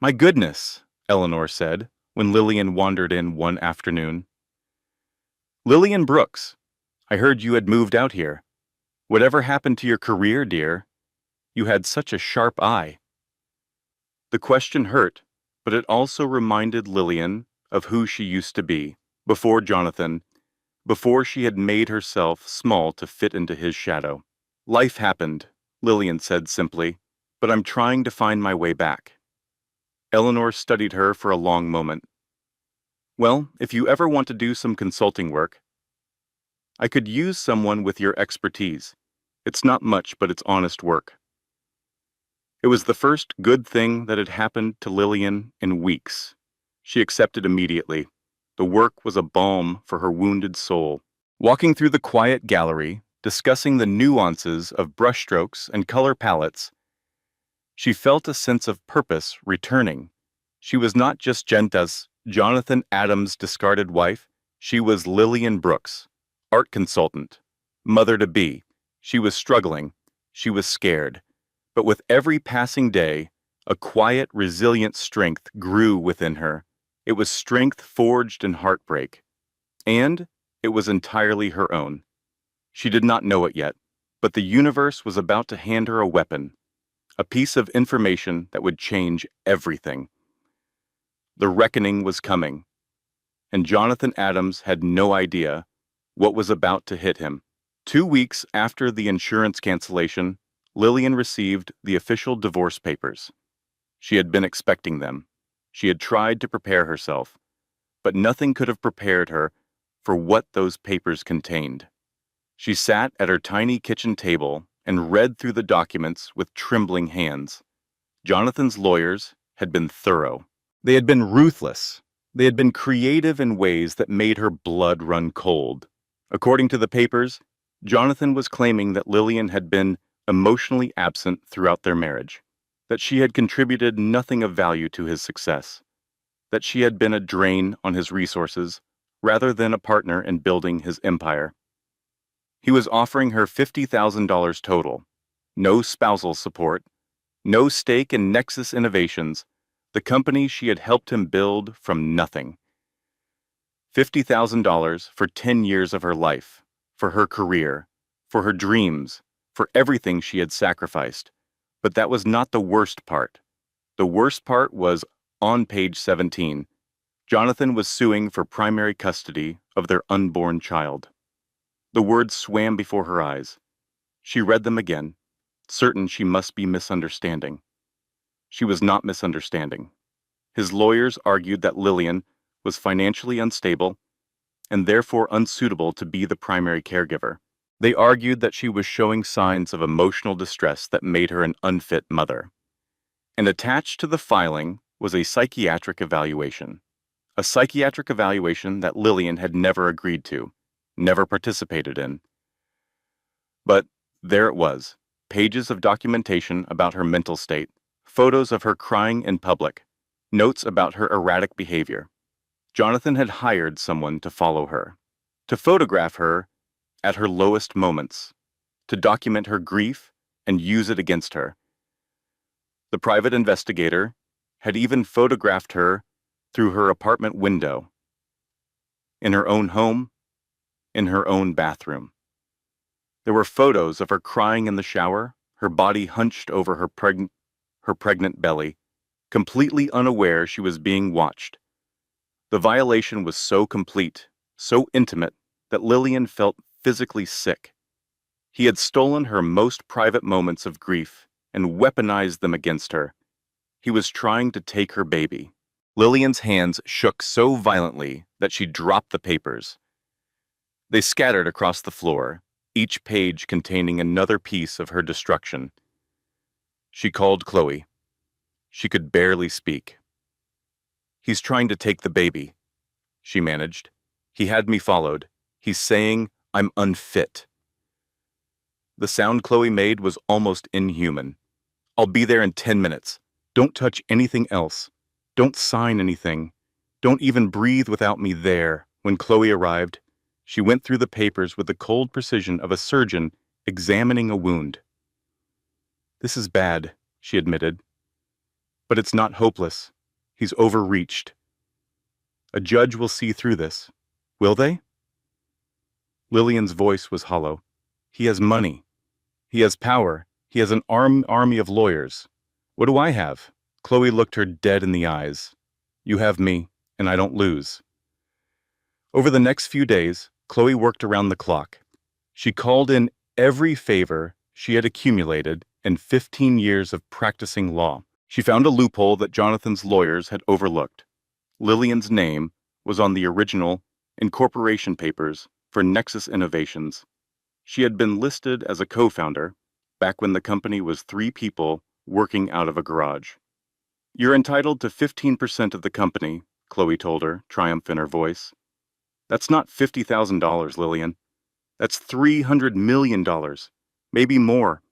"My goodness," Eleanor said, when Lillian wandered in one afternoon. "Lillian Brooks, I heard you had moved out here. Whatever happened to your career, dear? You had such a sharp eye." The question hurt, but it also reminded Lillian of who she used to be, before Jonathan, before she had made herself small to fit into his shadow. "Life happened," Lillian said simply, "but I'm trying to find my way back." Eleanor studied her for a long moment. "Well, if you ever want to do some consulting work, I could use someone with your expertise. It's not much, but it's honest work." It was the first good thing that had happened to Lillian in weeks. She accepted immediately. The work was a balm for her wounded soul. Walking through the quiet gallery, discussing the nuances of brushstrokes and color palettes, she felt a sense of purpose returning. She was not just Genta's, Jonathan Adams' discarded wife. She was Lillian Brooks, art consultant, mother-to-be. She was struggling. She was scared. But with every passing day, a quiet, resilient strength grew within her. It was strength forged in heartbreak. And it was entirely her own. She did not know it yet, but the universe was about to hand her a weapon, a piece of information that would change everything. The reckoning was coming, and Jonathan Adams had no idea what was about to hit him. 2 weeks after the insurance cancellation, Lillian received the official divorce papers. She had been expecting them. She had tried to prepare herself, but nothing could have prepared her for what those papers contained. She sat at her tiny kitchen table and read through the documents with trembling hands. Jonathan's lawyers had been thorough. They had been ruthless. They had been creative in ways that made her blood run cold. According to the papers, Jonathan was claiming that Lillian had been emotionally absent throughout their marriage, that she had contributed nothing of value to his success, that she had been a drain on his resources rather than a partner in building his empire. He was offering her $50,000 total, no spousal support, no stake in Nexus Innovations, the company she had helped him build from nothing. $50,000 for 10 years of her life, for her career, for her dreams, for everything she had sacrificed. But that was not the worst part. The worst part was on page 17. Jonathan was suing for primary custody of their unborn child. The words swam before her eyes. She read them again, certain she must be misunderstanding. She was not misunderstanding. His lawyers argued that Lillian was financially unstable and therefore unsuitable to be the primary caregiver. They argued that she was showing signs of emotional distress that made her an unfit mother. And attached to the filing was a psychiatric evaluation that Lillian had never agreed to, never participated in. But there it was, pages of documentation about her mental state, photos of her crying in public, notes about her erratic behavior. Jonathan had hired someone to follow her, to photograph her at her lowest moments, to document her grief and use it against her. The private investigator had even photographed her through her apartment window, in her own home, in her own bathroom. There were photos of her crying in the shower, her body hunched over her pregnant belly, completely unaware she was being watched. The violation was so complete, so intimate, that Lillian felt physically sick. He had stolen her most private moments of grief and weaponized them against her. He was trying to take her baby. Lillian's hands shook so violently that she dropped the papers. They scattered across the floor, each page containing another piece of her destruction. She called Chloe. She could barely speak. "He's trying to take the baby," she managed. "He had me followed. He's saying I'm unfit." The sound Chloe made was almost inhuman. "I'll be there in 10 minutes. Don't touch anything else. Don't sign anything. Don't even breathe without me there." When Chloe arrived, she went through the papers with the cold precision of a surgeon examining a wound. "This is bad," she admitted. "But it's not hopeless. He's overreached. A judge will see through this. Will they?" Lillian's voice was hollow. "He has money. He has power. He has an army of lawyers. What do I have?" Chloe looked her dead in the eyes. "You have me, and I don't lose." Over the next few days, Chloe worked around the clock. She called in every favor she had accumulated in 15 years of practicing law. She found a loophole that Jonathan's lawyers had overlooked. Lillian's name was on the original incorporation papers for Nexus Innovations. She had been listed as a co-founder back when the company was 3 people working out of a garage. "You're entitled to 15% of the company," Chloe told her, triumph in her voice. "That's not $50,000, Lillian. That's $300 million, maybe more."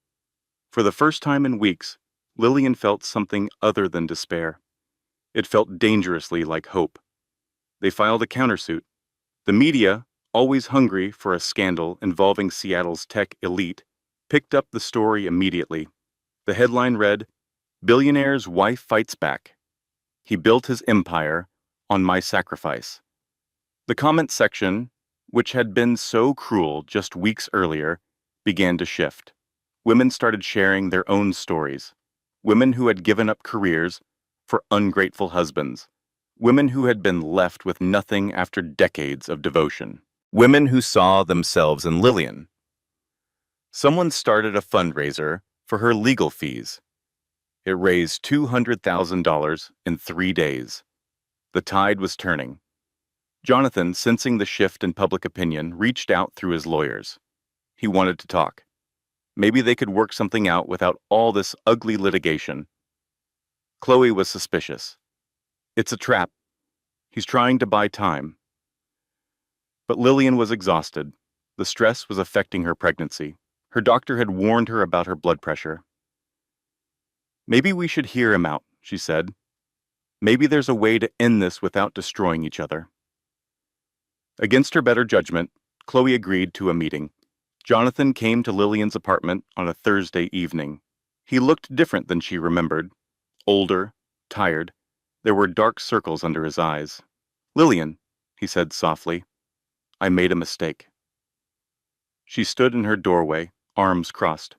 For the first time in weeks, Lillian felt something other than despair. It felt dangerously like hope. They filed a countersuit. The media, always hungry for a scandal involving Seattle's tech elite, picked up the story immediately. The headline read, "Billionaire's wife fights back. He built his empire on my sacrifice." The comment section, which had been so cruel just weeks earlier, began to shift. Women started sharing their own stories. Women who had given up careers for ungrateful husbands. Women who had been left with nothing after decades of devotion. Women who saw themselves in Lillian. Someone started a fundraiser for her legal fees. It raised $200,000 in 3 days. The tide was turning. Jonathan, sensing the shift in public opinion, reached out through his lawyers. He wanted to talk. Maybe they could work something out without all this ugly litigation. Chloe was suspicious. "It's a trap. He's trying to buy time." But Lillian was exhausted. The stress was affecting her pregnancy. Her doctor had warned her about her blood pressure. "Maybe we should hear him out," she said. "Maybe there's a way to end this without destroying each other." Against her better judgment, Chloe agreed to a meeting. Jonathan came to Lillian's apartment on a Thursday evening. He looked different than she remembered. Older, tired. There were dark circles under his eyes. "Lillian," he said softly, "I made a mistake." She stood in her doorway, arms crossed.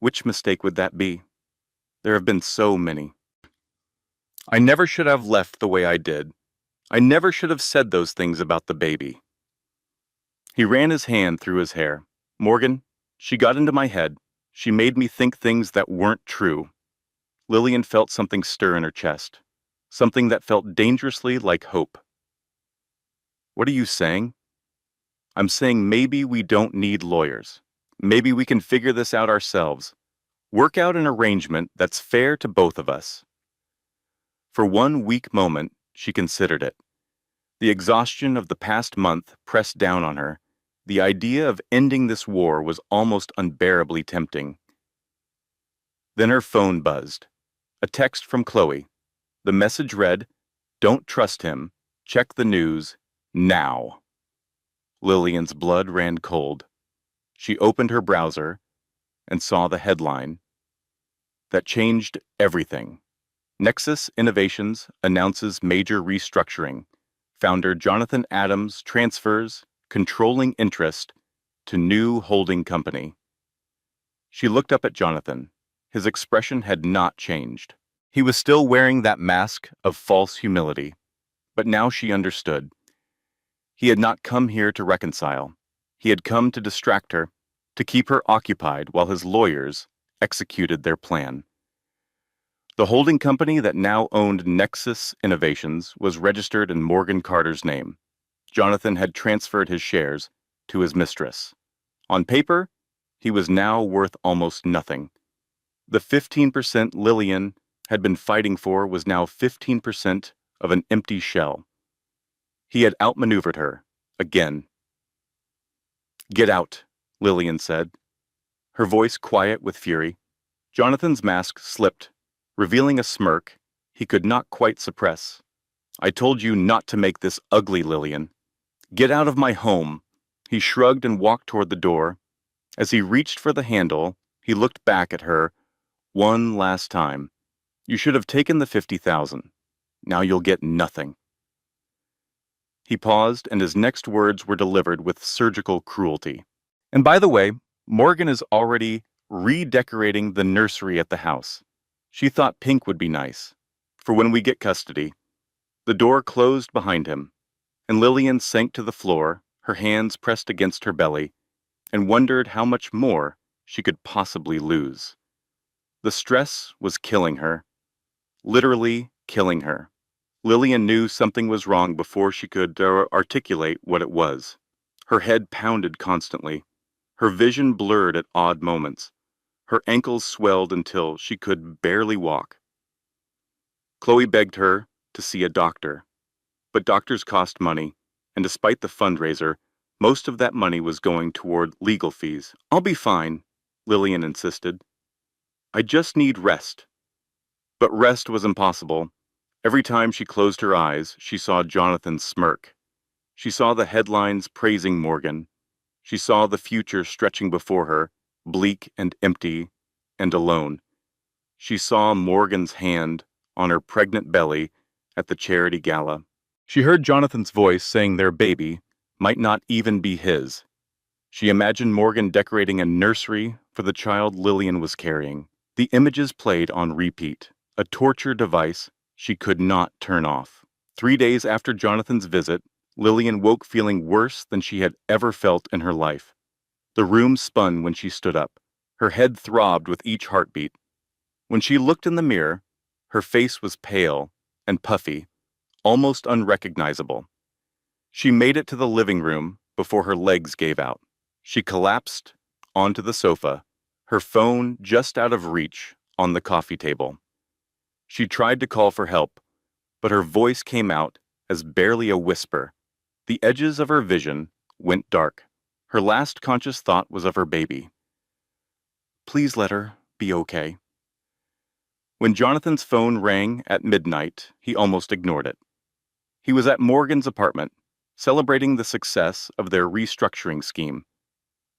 Which mistake would that be? There have been so many. "I never should have left the way I did. I never should have said those things about the baby." He ran his hand through his hair. "Morgan, she got into my head. She made me think things that weren't true." Lillian felt something stir in her chest. Something that felt dangerously like hope. "What are you saying?" "I'm saying maybe we don't need lawyers. Maybe we can figure this out ourselves. Work out an arrangement that's fair to both of us." For one weak moment, she considered it. The exhaustion of the past month pressed down on her. The idea of ending this war was almost unbearably tempting. Then her phone buzzed. A text from Chloe. The message read, "Don't trust him. Check the news now." Lillian's blood ran cold. She opened her browser and saw the headline that changed everything. Nexus Innovations announces major restructuring. Founder Jonathan Adams transfers controlling interest to new holding company. She looked up at Jonathan. His expression had not changed. He was still wearing that mask of false humility, but now she understood. He had not come here to reconcile. He had come to distract her, to keep her occupied while his lawyers executed their plan. The holding company that now owned Nexus Innovations was registered in Morgan Carter's name. Jonathan had transferred his shares to his mistress. On paper, he was now worth almost nothing. The 15% Lillian had been fighting for was now 15% of an empty shell. He had outmaneuvered her, again. "Get out," Lillian said, her voice quiet with fury. Jonathan's mask slipped, revealing a smirk he could not quite suppress. "I told you not to make this ugly, Lillian. Get out of my home." He shrugged and walked toward the door. As he reached for the handle, he looked back at her one last time. "You should have taken the 50,000. Now you'll get nothing." He paused, and his next words were delivered with surgical cruelty. "And by the way, Morgan is already redecorating the nursery at the house. She thought pink would be nice, for when we get custody." The door closed behind him, and Lillian sank to the floor, her hands pressed against her belly, and wondered how much more she could possibly lose. The stress was killing her, literally killing her. Lillian knew something was wrong before she could articulate what it was. Her head pounded constantly. Her vision blurred at odd moments. Her ankles swelled until she could barely walk. Chloe begged her to see a doctor. But doctors cost money, and despite the fundraiser, most of that money was going toward legal fees. "I'll be fine," Lillian insisted. "I just need rest." But rest was impossible. Every time she closed her eyes, she saw Jonathan smirk. She saw the headlines praising Morgan. She saw the future stretching before her, bleak and empty and alone. She saw Morgan's hand on her pregnant belly at the charity gala. She heard Jonathan's voice saying their baby might not even be his. She imagined Morgan decorating a nursery for the child Lillian was carrying. The images played on repeat, a torture device she could not turn off. 3 days after Jonathan's visit, Lillian woke feeling worse than she had ever felt in her life. The room spun when she stood up. Her head throbbed with each heartbeat. When she looked in the mirror, her face was pale and puffy, almost unrecognizable. She made it to the living room before her legs gave out. She collapsed onto the sofa, her phone just out of reach on the coffee table. She tried to call for help, but her voice came out as barely a whisper. The edges of her vision went dark. Her last conscious thought was of her baby. Please let her be okay. When Jonathan's phone rang at midnight, he almost ignored it. He was at Morgan's apartment, celebrating the success of their restructuring scheme.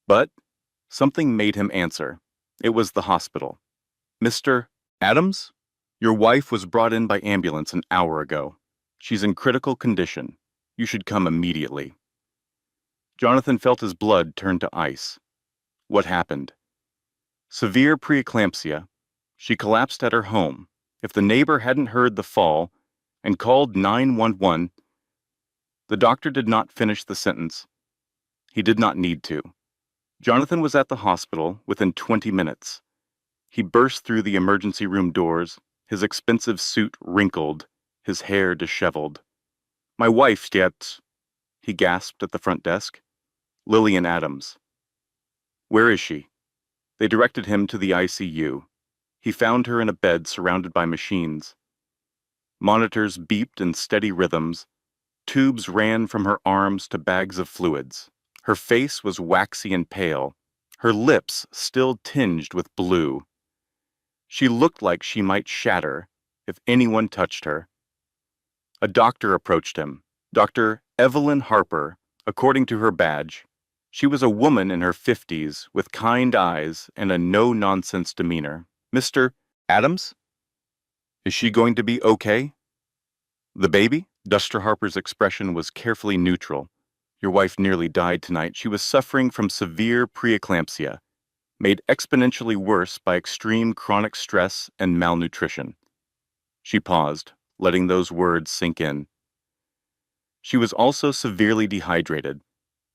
But something made him answer. It was the hospital. "Mr. Adams? Your wife was brought in by ambulance an hour ago. She's in critical condition. You should come immediately." Jonathan felt his blood turn to ice. What happened? Severe preeclampsia. She collapsed at her home. If the neighbor hadn't heard the fall and called 911, the doctor did not finish the sentence. He did not need to. Jonathan was at the hospital within 20 minutes. He burst through the emergency room doors, his expensive suit wrinkled, his hair disheveled. "My wife's yet," he gasped at the front desk. "Lillian Adams." "Where is she?" They directed him to the ICU. He found her in a bed surrounded by machines. Monitors beeped in steady rhythms. Tubes ran from her arms to bags of fluids. Her face was waxy and pale, her lips still tinged with blue. She looked like she might shatter if anyone touched her. A doctor approached him, Dr. Evelyn Harper, according to her badge. She was a woman in her 50s with kind eyes and a no-nonsense demeanor. "Mr. Adams? Is she going to be okay? The baby?" Dr. Harper's expression was carefully neutral. Your wife nearly died tonight. She was suffering from severe preeclampsia, made exponentially worse by extreme chronic stress and malnutrition. She paused, letting those words sink in. She was also severely dehydrated.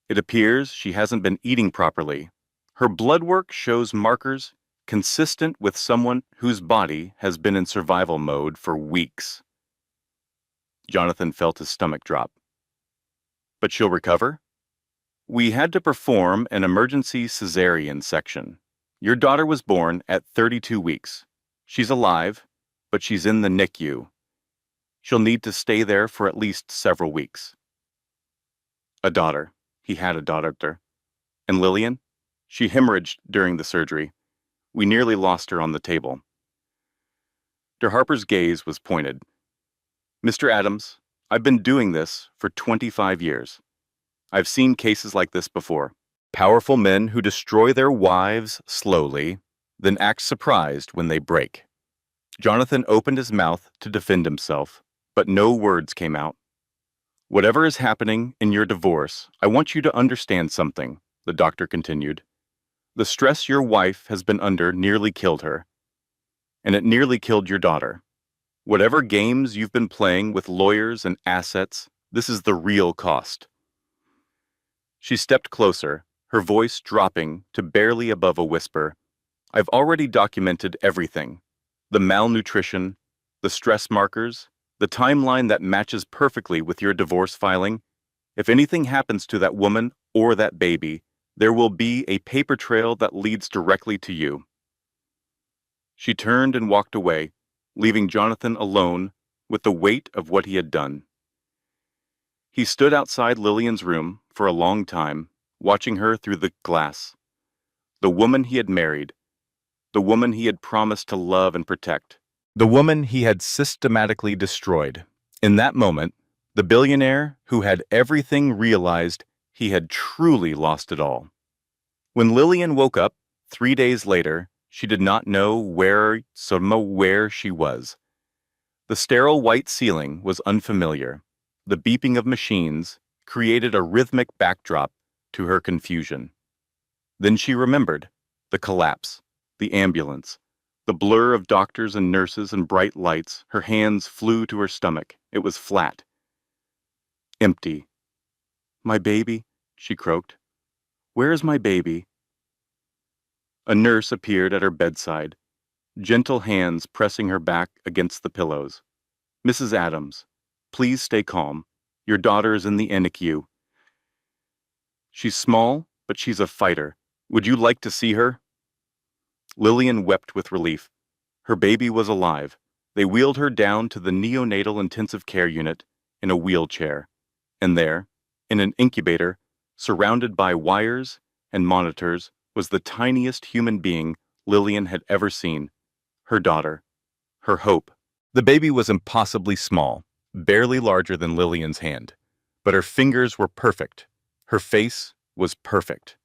It appears she hasn't been eating properly. Her blood work shows markers consistent with someone whose body has been in survival mode for weeks. Jonathan felt his stomach drop. But she'll recover? We had to perform an emergency cesarean section. Your daughter was born at 32 weeks. She's alive, but she's in the NICU. She'll need to stay there for at least several weeks. A daughter. He had a daughter. And Lillian? She hemorrhaged during the surgery. We nearly lost her on the table. Dr. Harper's gaze was pointed. Mr. Adams, I've been doing this for 25 years. I've seen cases like this before. Powerful men who destroy their wives slowly, then act surprised when they break. Jonathan opened his mouth to defend himself, but no words came out. Whatever is happening in your divorce, I want you to understand something, the doctor continued. The stress your wife has been under nearly killed her, and it nearly killed your daughter. Whatever games you've been playing with lawyers and assets, this is the real cost. She stepped closer, her voice dropping to barely above a whisper. I've already documented everything. The malnutrition, the stress markers, the timeline that matches perfectly with your divorce filing. If anything happens to that woman or that baby, there will be a paper trail that leads directly to you. She turned and walked away, leaving Jonathan alone with the weight of what he had done. He stood outside Lillian's room for a long time, watching her through the glass. The woman he had married, the woman he had promised to love and protect, the woman he had systematically destroyed. In that moment, the billionaire who had everything realized he had truly lost it all. When Lillian woke up 3 days later, she did not know where she was. The sterile white ceiling was unfamiliar. The beeping of machines created a rhythmic backdrop to her confusion. Then she remembered the collapse, the ambulance, the blur of doctors and nurses and bright lights. Her hands flew to her stomach. It was flat. Empty. My baby, she croaked. Where is my baby? A nurse appeared at her bedside, gentle hands pressing her back against the pillows. Mrs. Adams, please stay calm. Your daughter is in the NICU. She's small, but she's a fighter. Would you like to see her? Lillian wept with relief. Her baby was alive. They wheeled her down to the neonatal intensive care unit in a wheelchair. And there, in an incubator, surrounded by wires and monitors, was the tiniest human being Lillian had ever seen. Her daughter. Her hope. The baby was impossibly small, barely larger than Lillian's hand. But her fingers were perfect. Her face was perfect.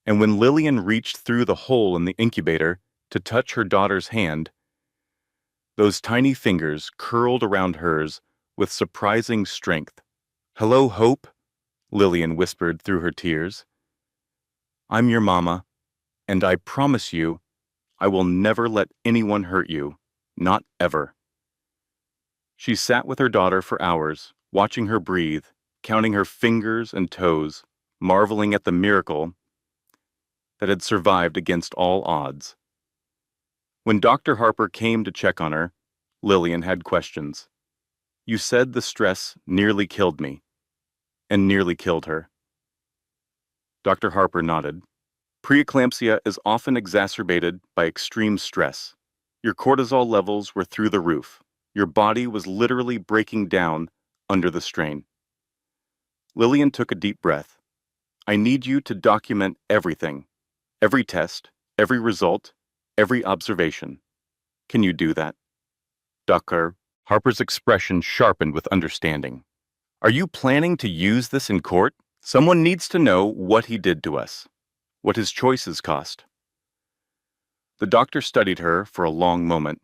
And when Lillian reached through the hole in the incubator to touch her daughter's hand, those tiny fingers curled around hers with surprising strength. Hello, Hope, Lillian whispered through her tears. I'm your mama, and I promise you, I will never let anyone hurt you, not ever. She sat with her daughter for hours, watching her breathe, counting her fingers and toes, marveling at the miracle that had survived against all odds. When Dr. Harper came to check on her, Lillian had questions. You said the stress nearly killed me, and nearly killed her. Dr. Harper nodded. Preeclampsia is often exacerbated by extreme stress. Your cortisol levels were through the roof. Your body was literally breaking down under the strain. Lillian took a deep breath. I need you to document everything. Every test, every result, every observation. Can you do that? Dr. Harper's expression sharpened with understanding. Are you planning to use this in court? Someone needs to know what he did to us, what his choices cost. The doctor studied her for a long moment.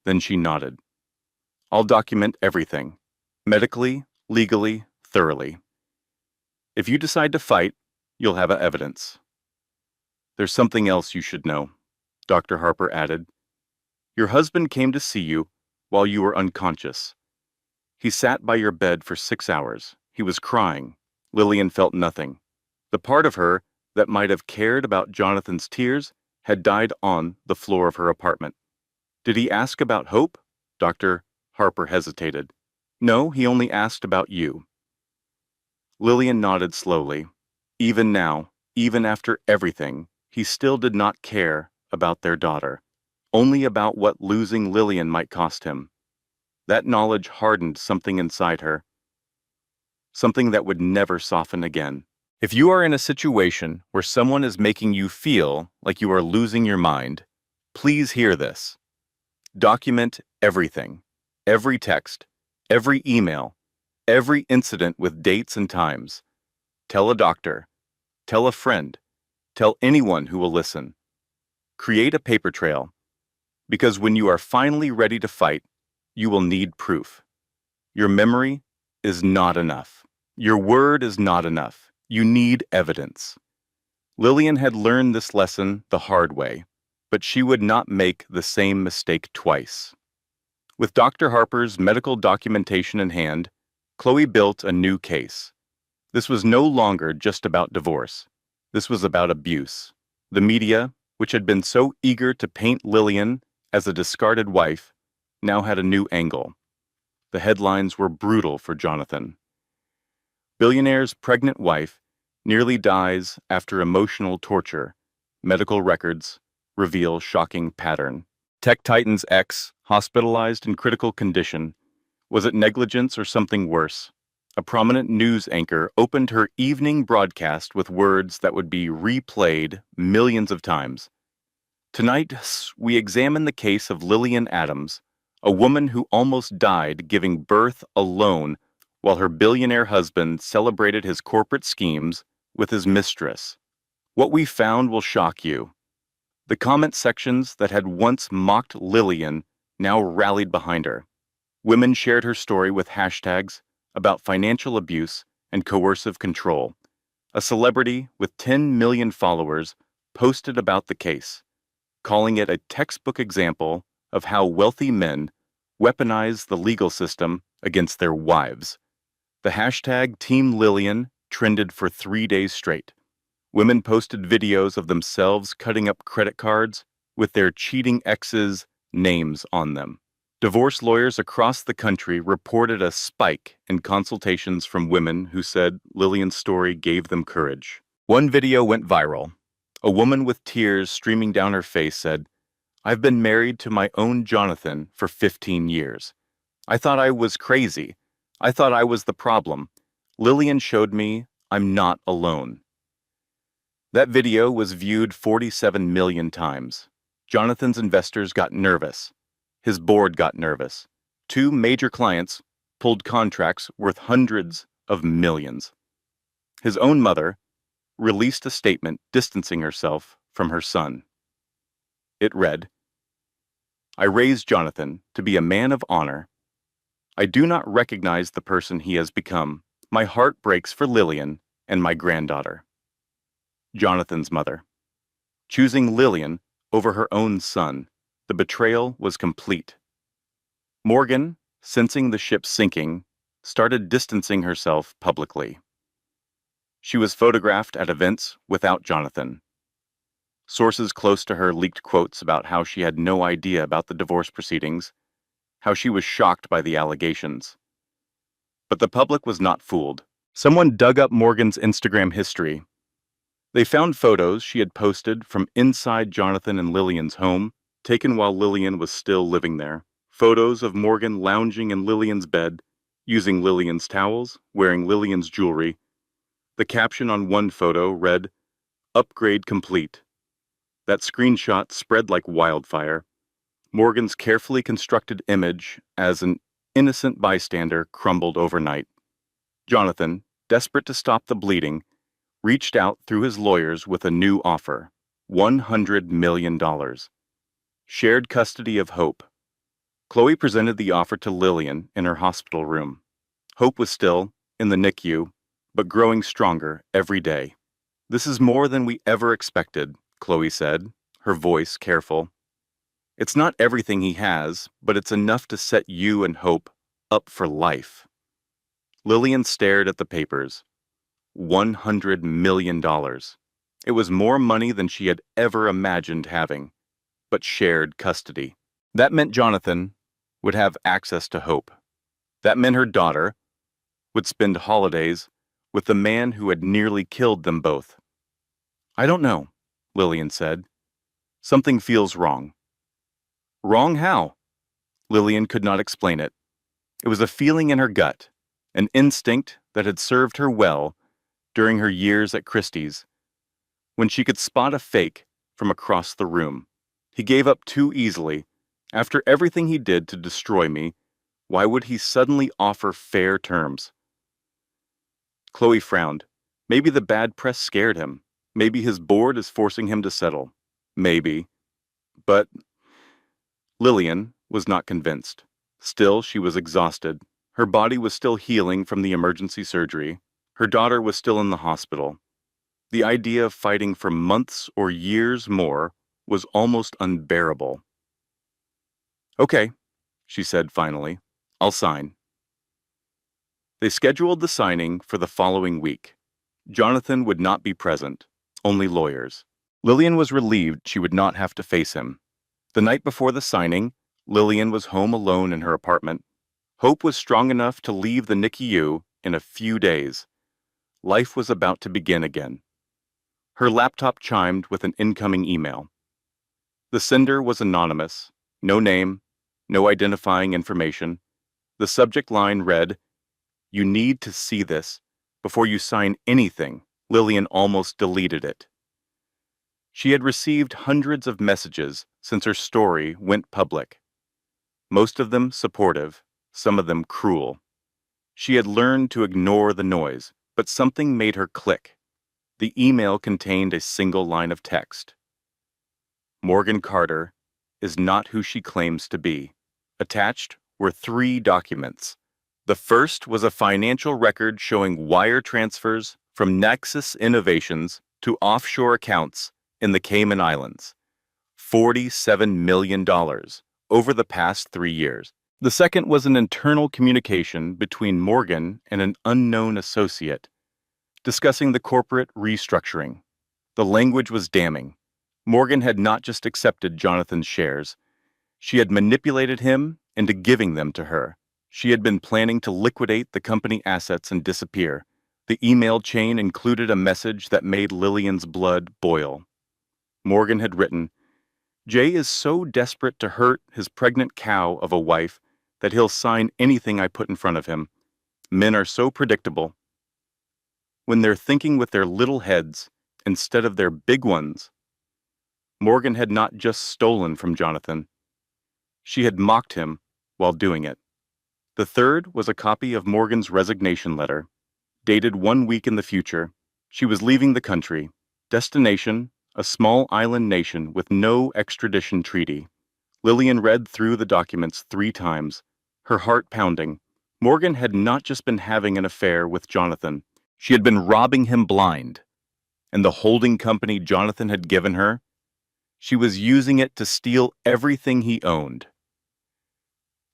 Then she nodded. I'll document everything. medically, legally, thoroughly. If you decide to fight, you'll have evidence. There's something else you should know, Dr. Harper added. Your husband came to see you while you were unconscious. He sat by your bed for 6 hours. He was crying. Lillian felt nothing. The part of her that might have cared about Jonathan's tears had died on the floor of her apartment. Did he ask about hope? Dr. Harper hesitated. No, he only asked about you. Lillian nodded slowly. Even now, even after everything, he still did not care about their daughter, only about what losing Lillian might cost him. That knowledge hardened something inside her, something that would never soften again. If you are in a situation where someone is making you feel like you are losing your mind, please hear this. Document everything, every text, every email, every incident with dates and times. Tell a doctor, tell a friend, tell anyone who will listen. Create a paper trail, because when you are finally ready to fight, you will need proof. Your memory is not enough. Your word is not enough. You need evidence. Lillian had learned this lesson the hard way, but she would not make the same mistake twice. With Dr. Harper's medical documentation in hand, Chloe built a new case. This was no longer just about divorce. This was about abuse. The media, which had been so eager to paint Lillian as a discarded wife, now had a new angle. The headlines were brutal for Jonathan. Billionaire's pregnant wife nearly dies after emotional torture. Medical records reveal shocking pattern. Tech Titan's ex, hospitalized in critical condition. Was it negligence or something worse? A prominent news anchor opened her evening broadcast with words that would be replayed millions of times. Tonight, we examine the case of Lillian Adams, a woman who almost died giving birth alone while her billionaire husband celebrated his corporate schemes with his mistress. What we found will shock you. The comment sections that had once mocked Lillian now rallied behind her. Women shared her story with hashtags about financial abuse and coercive control. A celebrity with 10 million followers posted about the case, calling it a textbook example of how wealthy men weaponize the legal system against their wives. The hashtag Team Lillian trended for 3 days straight. Women posted videos of themselves cutting up credit cards with their cheating exes' names on them. Divorce lawyers across the country reported a spike in consultations from women who said Lillian's story gave them courage. One video went viral. A woman with tears streaming down her face said, "I've been married to my own Jonathan for 15 years. I thought I was crazy. I thought I was the problem. Lillian showed me I'm not alone." That video was viewed 47 million times. Jonathan's investors got nervous. His board got nervous. 2 major clients pulled contracts worth hundreds of millions. His own mother released a statement distancing herself from her son. It read, "I raised Jonathan to be a man of honor. I do not recognize the person he has become. My heart breaks for Lillian and my granddaughter." Jonathan's mother. Choosing Lillian over her own son, the betrayal was complete. Morgan, sensing the ship sinking, started distancing herself publicly. She was photographed at events without Jonathan. Sources close to her leaked quotes about how she had no idea about the divorce proceedings, how she was shocked by the allegations. But the public was not fooled. Someone dug up Morgan's Instagram history. They found photos she had posted from inside Jonathan and Lillian's home, taken while Lillian was still living there. Photos of Morgan lounging in Lillian's bed, using Lillian's towels, wearing Lillian's jewelry. The caption on one photo read, "Upgrade complete." That screenshot spread like wildfire. Morgan's carefully constructed image as an innocent bystander crumbled overnight. Jonathan, desperate to stop the bleeding, reached out through his lawyers with a new offer, $100 million. Shared custody of hope. Chloe presented the offer to Lillian in her hospital room. Hope was still in the NICU, but growing stronger every day. "This is more than we ever expected," Chloe said, her voice careful. "It's not everything he has, but it's enough to set you and Hope up for life." Lillian stared at the papers. $100 million. It was more money than she had ever imagined having, but shared custody. That meant Jonathan would have access to Hope. That meant her daughter would spend holidays with the man who had nearly killed them both. "I don't know," Lillian said. "Something feels wrong." Wrong how? Lillian could not explain it. It was a feeling in her gut, an instinct that had served her well during her years at Christie's, when she could spot a fake from across the room. "He gave up too easily. After everything he did to destroy me, why would he suddenly offer fair terms?" Chloe frowned. Maybe the bad press scared him. Maybe his board is forcing him to settle. Maybe. But Lillian was not convinced. Still, she was exhausted. Her body was still healing from the emergency surgery. Her daughter was still in the hospital. The idea of fighting for months or years more was almost unbearable. "Okay," she said finally. "I'll sign." They scheduled the signing for the following week. Jonathan would not be present, only lawyers. Lillian was relieved she would not have to face him. The night before the signing, Lillian was home alone in her apartment. Hope was strong enough to leave the NICU in a few days. Life was about to begin again. Her laptop chimed with an incoming email. The sender was anonymous, no name, no identifying information. The subject line read, "You need to see this before you sign anything." Lillian almost deleted it. She had received hundreds of messages since her story went public. Most of them supportive, some of them cruel. She had learned to ignore the noise, but something made her click. The email contained a single line of text. "Morgan Carter is not who she claims to be." Attached were 3 documents. The first was a financial record showing wire transfers from Nexus Innovations to offshore accounts in the Cayman Islands. $47 million over the past 3 years. The second was an internal communication between Morgan and an unknown associate, discussing the corporate restructuring. The language was damning. Morgan had not just accepted Jonathan's shares. She had manipulated him into giving them to her. She had been planning to liquidate the company assets and disappear. The email chain included a message that made Lillian's blood boil. Morgan had written, "Jay is so desperate to hurt his pregnant cow of a wife that he'll sign anything I put in front of him. Men are so predictable. When they're thinking with their little heads instead of their big ones." Morgan had not just stolen from Jonathan. She had mocked him while doing it. The third was a copy of Morgan's resignation letter, dated 1 week in the future. She was leaving the country. Destination, a small island nation with no extradition treaty. Lillian read through the documents 3 times, her heart pounding. Morgan had not just been having an affair with Jonathan. She had been robbing him blind. And the holding company Jonathan had given her, she was using it to steal everything he owned.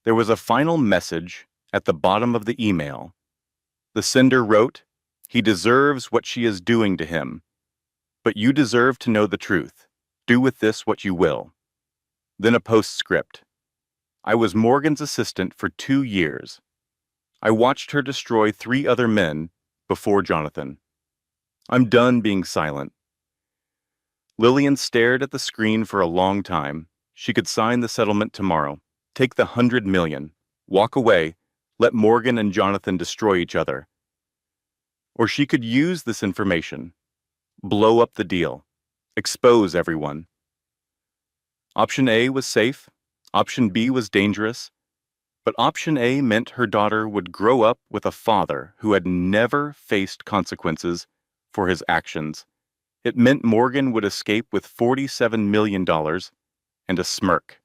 There was a final message at the bottom of the email. The sender wrote, "He deserves what she is doing to him, but you deserve to know the truth. Do with this what you will." Then a postscript. "I was Morgan's assistant for 2 years. I watched her destroy 3 other men before Jonathan. I'm done being silent." Lillian stared at the screen for a long time. She could sign the settlement tomorrow, take the $100 million, walk away, let Morgan and Jonathan destroy each other. Or she could use this information, blow up the deal, expose everyone. Option A was safe, option B was dangerous, but option A meant her daughter would grow up with a father who had never faced consequences for his actions. It meant Morgan would escape with $47 million and a smirk.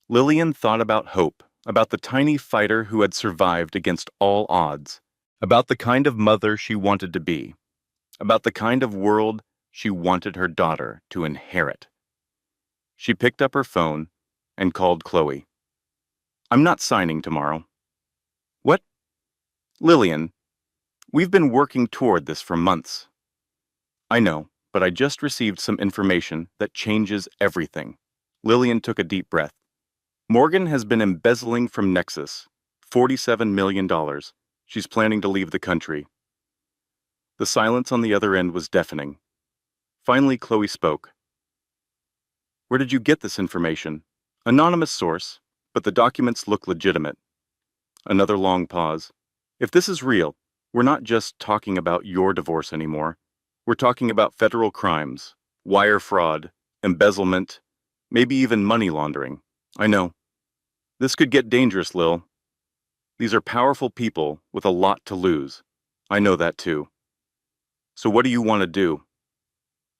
Lillian thought about Hope about the tiny fighter who had survived against all odds, about the kind of mother she wanted to be, about the kind of world she wanted her daughter to inherit. She picked up her phone and called Chloe. I'm not signing tomorrow. What? Lillian, we've been working toward this for months. I know, but I just received some information that changes everything. Lillian took a deep breath. Morgan has been embezzling from Nexus, $47 million. She's planning to leave the country. The silence on the other end was deafening. Finally, Chloe spoke. Where did you get this information? Anonymous source, but the documents look legitimate. Another long pause. If this is real, we're not just talking about your divorce anymore. We're talking about federal crimes, wire fraud, embezzlement, maybe even money laundering. I know. This could get dangerous, Lil. These are powerful people with a lot to lose. I know that too. So what do you want to do?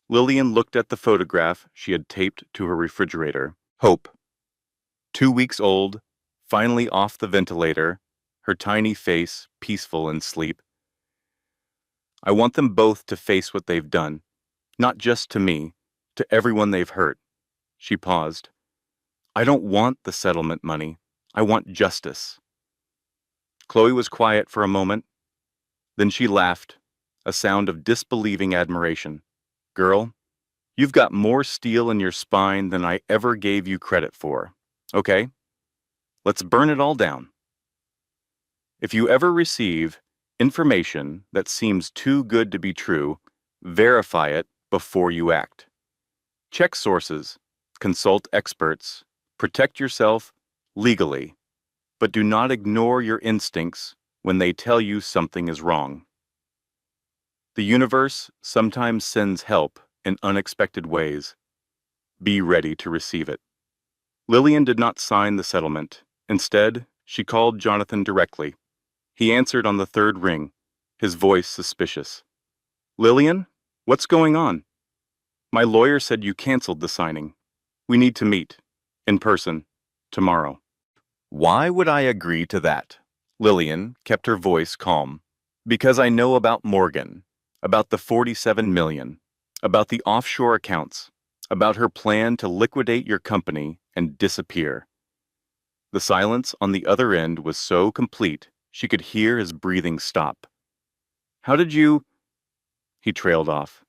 Lillian looked at the photograph she had taped to her refrigerator. Hope. 2 weeks old, finally off the ventilator, her tiny face peaceful in sleep. I want them both to face what they've done, not just to me, to everyone they've hurt. She paused. I don't want the settlement money. I want justice. Chloe was quiet for a moment. Then she laughed, a sound of disbelieving admiration. Girl, you've got more steel in your spine than I ever gave you credit for. Okay? Let's burn it all down. If you ever receive information that seems too good to be true, verify it before you act. Check sources, consult experts, protect yourself legally, but do not ignore your instincts when they tell you something is wrong. The universe sometimes sends help in unexpected ways. Be ready to receive it. Lillian did not sign the settlement. Instead, she called Jonathan directly. He answered on the third ring, his voice suspicious. Lillian, what's going on? My lawyer said you canceled the signing. We need to meet, in person, tomorrow. Why would I agree to that? Lillian kept her voice calm. Because I know about Morgan, about the 47 million, about the offshore accounts, about her plan to liquidate your company and disappear. The silence on the other end was so complete she could hear his breathing stop. How did you... He trailed off.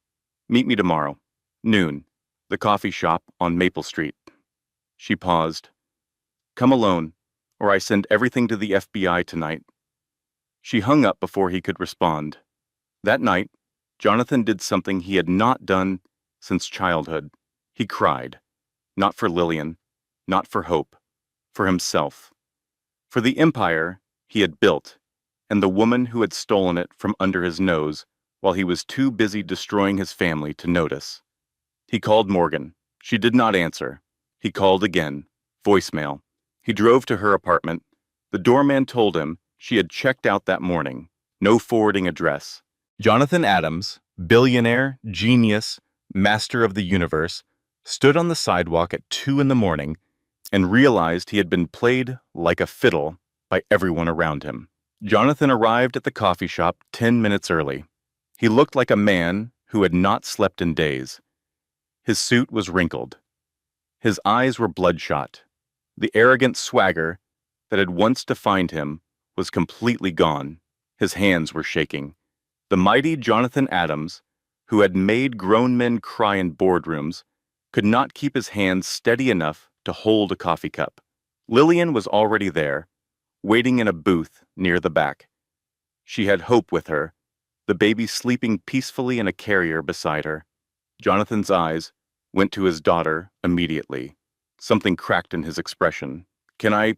Meet me tomorrow, noon, the coffee shop on Maple Street. She paused. Come alone, or I send everything to the FBI tonight. She hung up before he could respond. That night, Jonathan did something he had not done since childhood. He cried. Not for Lillian, not for Hope, for himself. For the empire he had built, and the woman who had stolen it from under his nose while he was too busy destroying his family to notice. He called Morgan. She did not answer. He called again. Voicemail. He drove to her apartment. The doorman told him she had checked out that morning. No forwarding address. Jonathan Adams, billionaire, genius, master of the universe, stood on the sidewalk at 2 a.m. and realized he had been played like a fiddle by everyone around him. Jonathan arrived at the coffee shop 10 minutes early. He looked like a man who had not slept in days. His suit was wrinkled. His eyes were bloodshot. The arrogant swagger that had once defined him was completely gone. His hands were shaking. The mighty Jonathan Adams, who had made grown men cry in boardrooms, could not keep his hands steady enough to hold a coffee cup. Lillian was already there, waiting in a booth near the back. She had Hope with her, the baby sleeping peacefully in a carrier beside her. Jonathan's eyes went to his daughter immediately. Something cracked in his expression. Can I...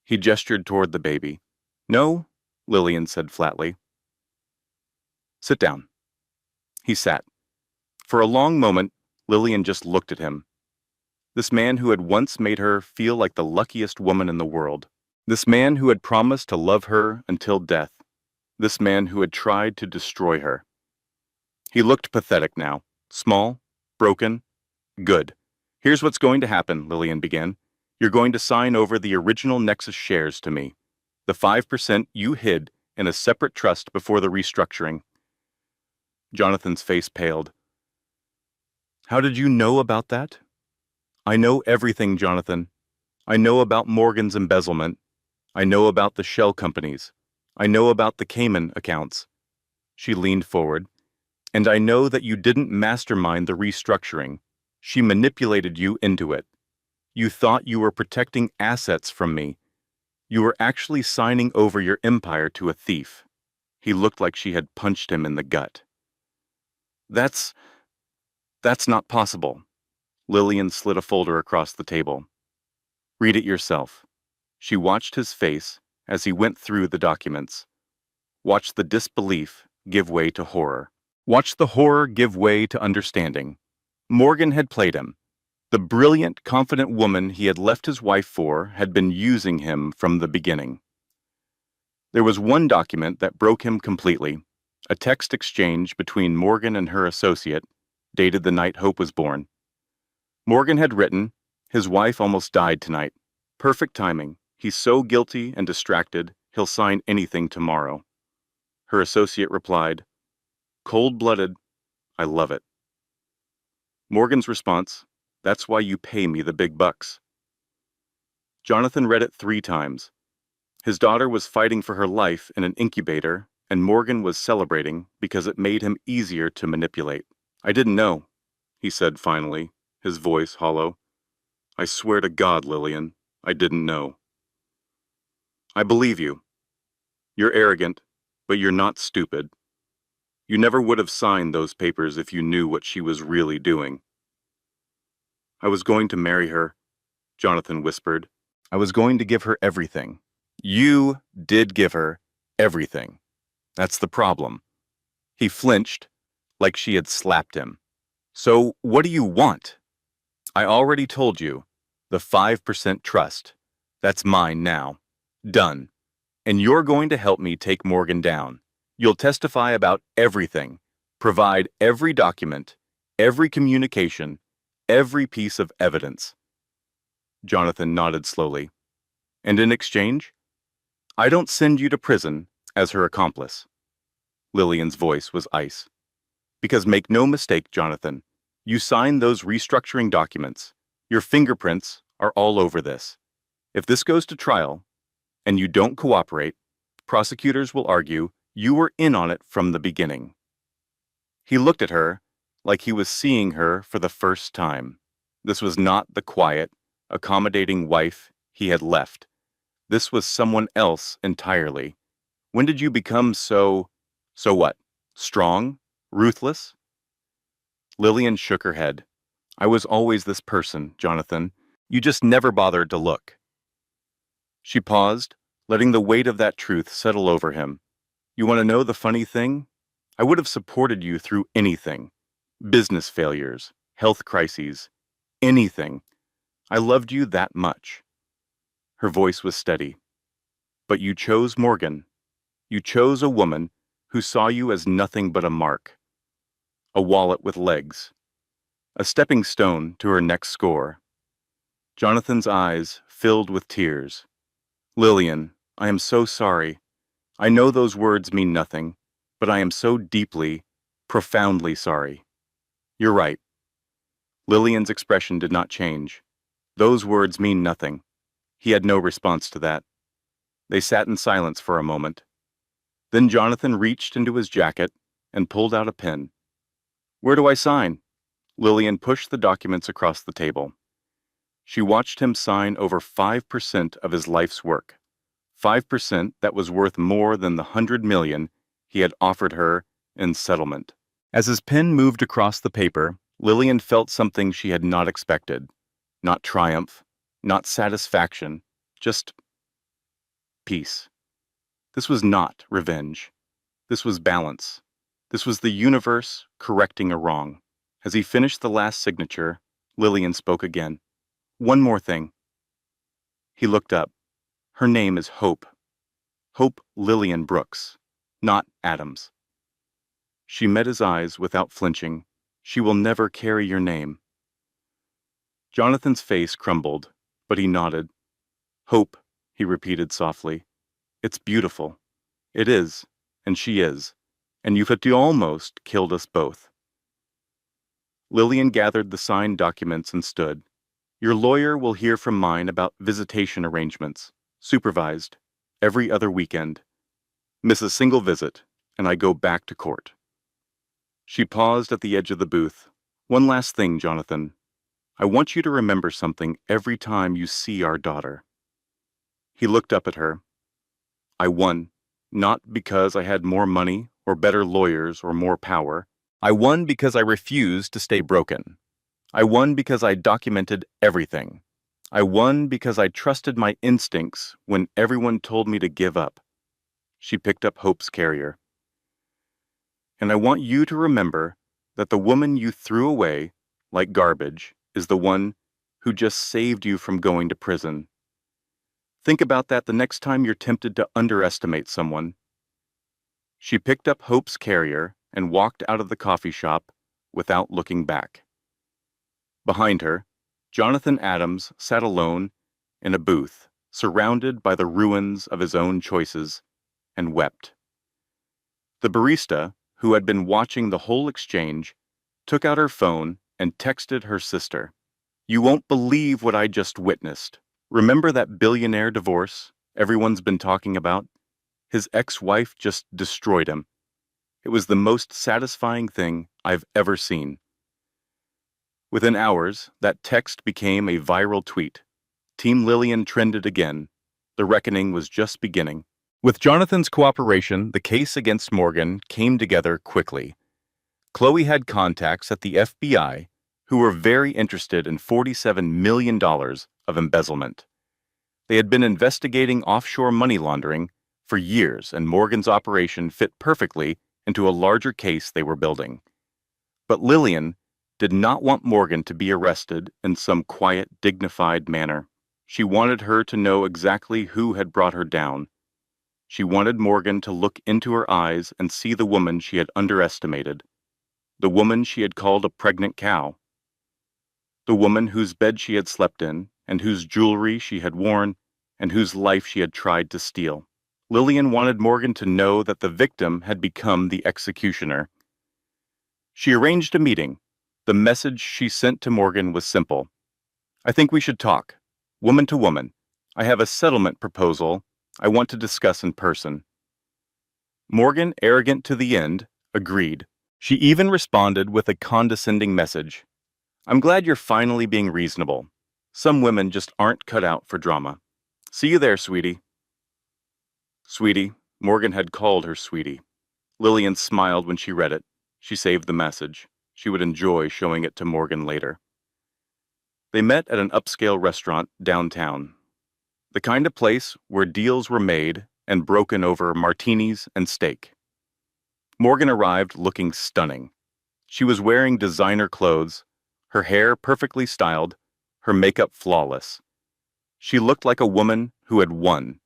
He gestured toward the baby. No, Lillian said flatly. Sit down. He sat. For a long moment, Lillian just looked at him. This man who had once made her feel like the luckiest woman in the world. This man who had promised to love her until death. This man who had tried to destroy her. He looked pathetic now. Small, broken, good. Here's what's going to happen, Lillian began. You're going to sign over the original Nexus shares to me, the 5% you hid in a separate trust before the restructuring. Jonathan's face paled. How did you know about that? I know everything, Jonathan. I know about Morgan's embezzlement. I know about the shell companies. I know about the Cayman accounts. She leaned forward. And I know that you didn't mastermind the restructuring. She manipulated you into it. You thought you were protecting assets from me. You were actually signing over your empire to a thief. He looked like she had punched him in the gut. That's not possible. Lillian slid a folder across the table. Read it yourself. She watched his face as he went through the documents. Watched the disbelief give way to horror. Watched the horror give way to understanding. Morgan had played him. The brilliant, confident woman he had left his wife for had been using him from the beginning. There was one document that broke him completely, a text exchange between Morgan and her associate, dated the night Hope was born. Morgan had written, "His wife almost died tonight. Perfect timing. He's so guilty and distracted, he'll sign anything tomorrow." Her associate replied, "Cold-blooded. I love it." Morgan's response, "That's why you pay me the big bucks." Jonathan read it 3 times. His daughter was fighting for her life in an incubator, and Morgan was celebrating because it made him easier to manipulate. "I didn't know," he said finally, his voice hollow. "I swear to God, Lillian, I didn't know." "I believe you. You're arrogant, but you're not stupid. You never would have signed those papers if you knew what she was really doing." "I was going to marry her," Jonathan whispered. "I was going to give her everything." "You did give her everything. That's the problem." He flinched, like she had slapped him. "So what do you want?" "I already told you. The 5% trust. That's mine now. Done. And you're going to help me take Morgan down. You'll testify about everything, provide every document, every communication, every piece of evidence." Jonathan nodded slowly. "And in exchange? I don't send you to prison as her accomplice." Lillian's voice was ice. "Because make no mistake, Jonathan, you signed those restructuring documents. Your fingerprints are all over this. If this goes to trial, and you don't cooperate, prosecutors will argue you were in on it from the beginning." He looked at her like he was seeing her for the first time. This was not the quiet, accommodating wife he had left. This was someone else entirely. "When did you become so what? Strong? Ruthless?" Lillian shook her head. "I was always this person, Jonathan. You just never bothered to look." She paused, letting the weight of that truth settle over him. "You want to know the funny thing? I would have supported you through anything. Business failures, health crises, anything. I loved you that much." Her voice was steady. "But you chose Morgan. You chose a woman who saw you as nothing but a mark. A wallet with legs. A stepping stone to her next score." Jonathan's eyes filled with tears. "Lillian, I am so sorry. I know those words mean nothing, but I am so deeply, profoundly sorry. You're right." Lillian's expression did not change. "Those words mean nothing." He had no response to that. They sat in silence for a moment. Then Jonathan reached into his jacket and pulled out a pen. "Where do I sign?" Lillian pushed the documents across the table. She watched him sign over 5% of his life's work. 5% that was worth more than the $100 million he had offered her in settlement. As his pen moved across the paper, Lillian felt something she had not expected. Not triumph, not satisfaction, just peace. This was not revenge. This was balance. This was the universe correcting a wrong. As he finished the last signature, Lillian spoke again. "One more thing." He looked up. "Her name is Hope. Hope Lillian Brooks, not Adams." She met his eyes without flinching. "She will never carry your name." Jonathan's face crumbled, but he nodded. Hope, he repeated softly. It's beautiful. It is, and she is, and you've almost killed us both. Lillian gathered the signed documents and stood. Your lawyer will hear from mine about visitation arrangements, supervised, every other weekend. Miss a single visit, and I go back to court. She paused at the edge of the booth. One last thing, Jonathan. I want you to remember something every time you see our daughter. He looked up at her. I won, not because I had more money or better lawyers or more power. I won because I refused to stay broken. I won because I documented everything. I won because I trusted my instincts when everyone told me to give up. She picked up Hope's carrier. And I want you to remember that the woman you threw away, like garbage, is the one who just saved you from going to prison. Think about that the next time you're tempted to underestimate someone. She picked up Hope's carrier and walked out of the coffee shop without looking back. Behind her, Jonathan Adams sat alone in a booth, surrounded by the ruins of his own choices, and wept. The barista, who had been watching the whole exchange, took out her phone and texted her sister. You won't believe what I just witnessed. Remember that billionaire divorce everyone's been talking about? His ex-wife just destroyed him. It was the most satisfying thing I've ever seen. Within hours, that text became a viral tweet. Team Lillian trended again. The reckoning was just beginning. With Jonathan's cooperation, the case against Morgan came together quickly. Chloe had contacts at the FBI who were very interested in $47 million of embezzlement. They had been investigating offshore money laundering for years, and Morgan's operation fit perfectly into a larger case they were building. But Lillian did not want Morgan to be arrested in some quiet, dignified manner. She wanted her to know exactly who had brought her down. She wanted Morgan to look into her eyes and see the woman she had underestimated, the woman she had called a pregnant cow, the woman whose bed she had slept in, and whose jewelry she had worn, and whose life she had tried to steal. Lillian wanted Morgan to know that the victim had become the executioner. She arranged a meeting. The message she sent to Morgan was simple. I think we should talk, woman to woman. I have a settlement proposal I want to discuss in person. Morgan, arrogant to the end, agreed. She even responded with a condescending message. I'm glad you're finally being reasonable. Some women just aren't cut out for drama. See you there, sweetie. Sweetie, Morgan had called her sweetie. Lillian smiled when she read it. She saved the message. She would enjoy showing it to Morgan later. They met at an upscale restaurant downtown. The kind of place where deals were made and broken over martinis and steak. Morgan arrived looking stunning. She was wearing designer clothes, her hair perfectly styled, her makeup flawless. She looked like a woman who had won.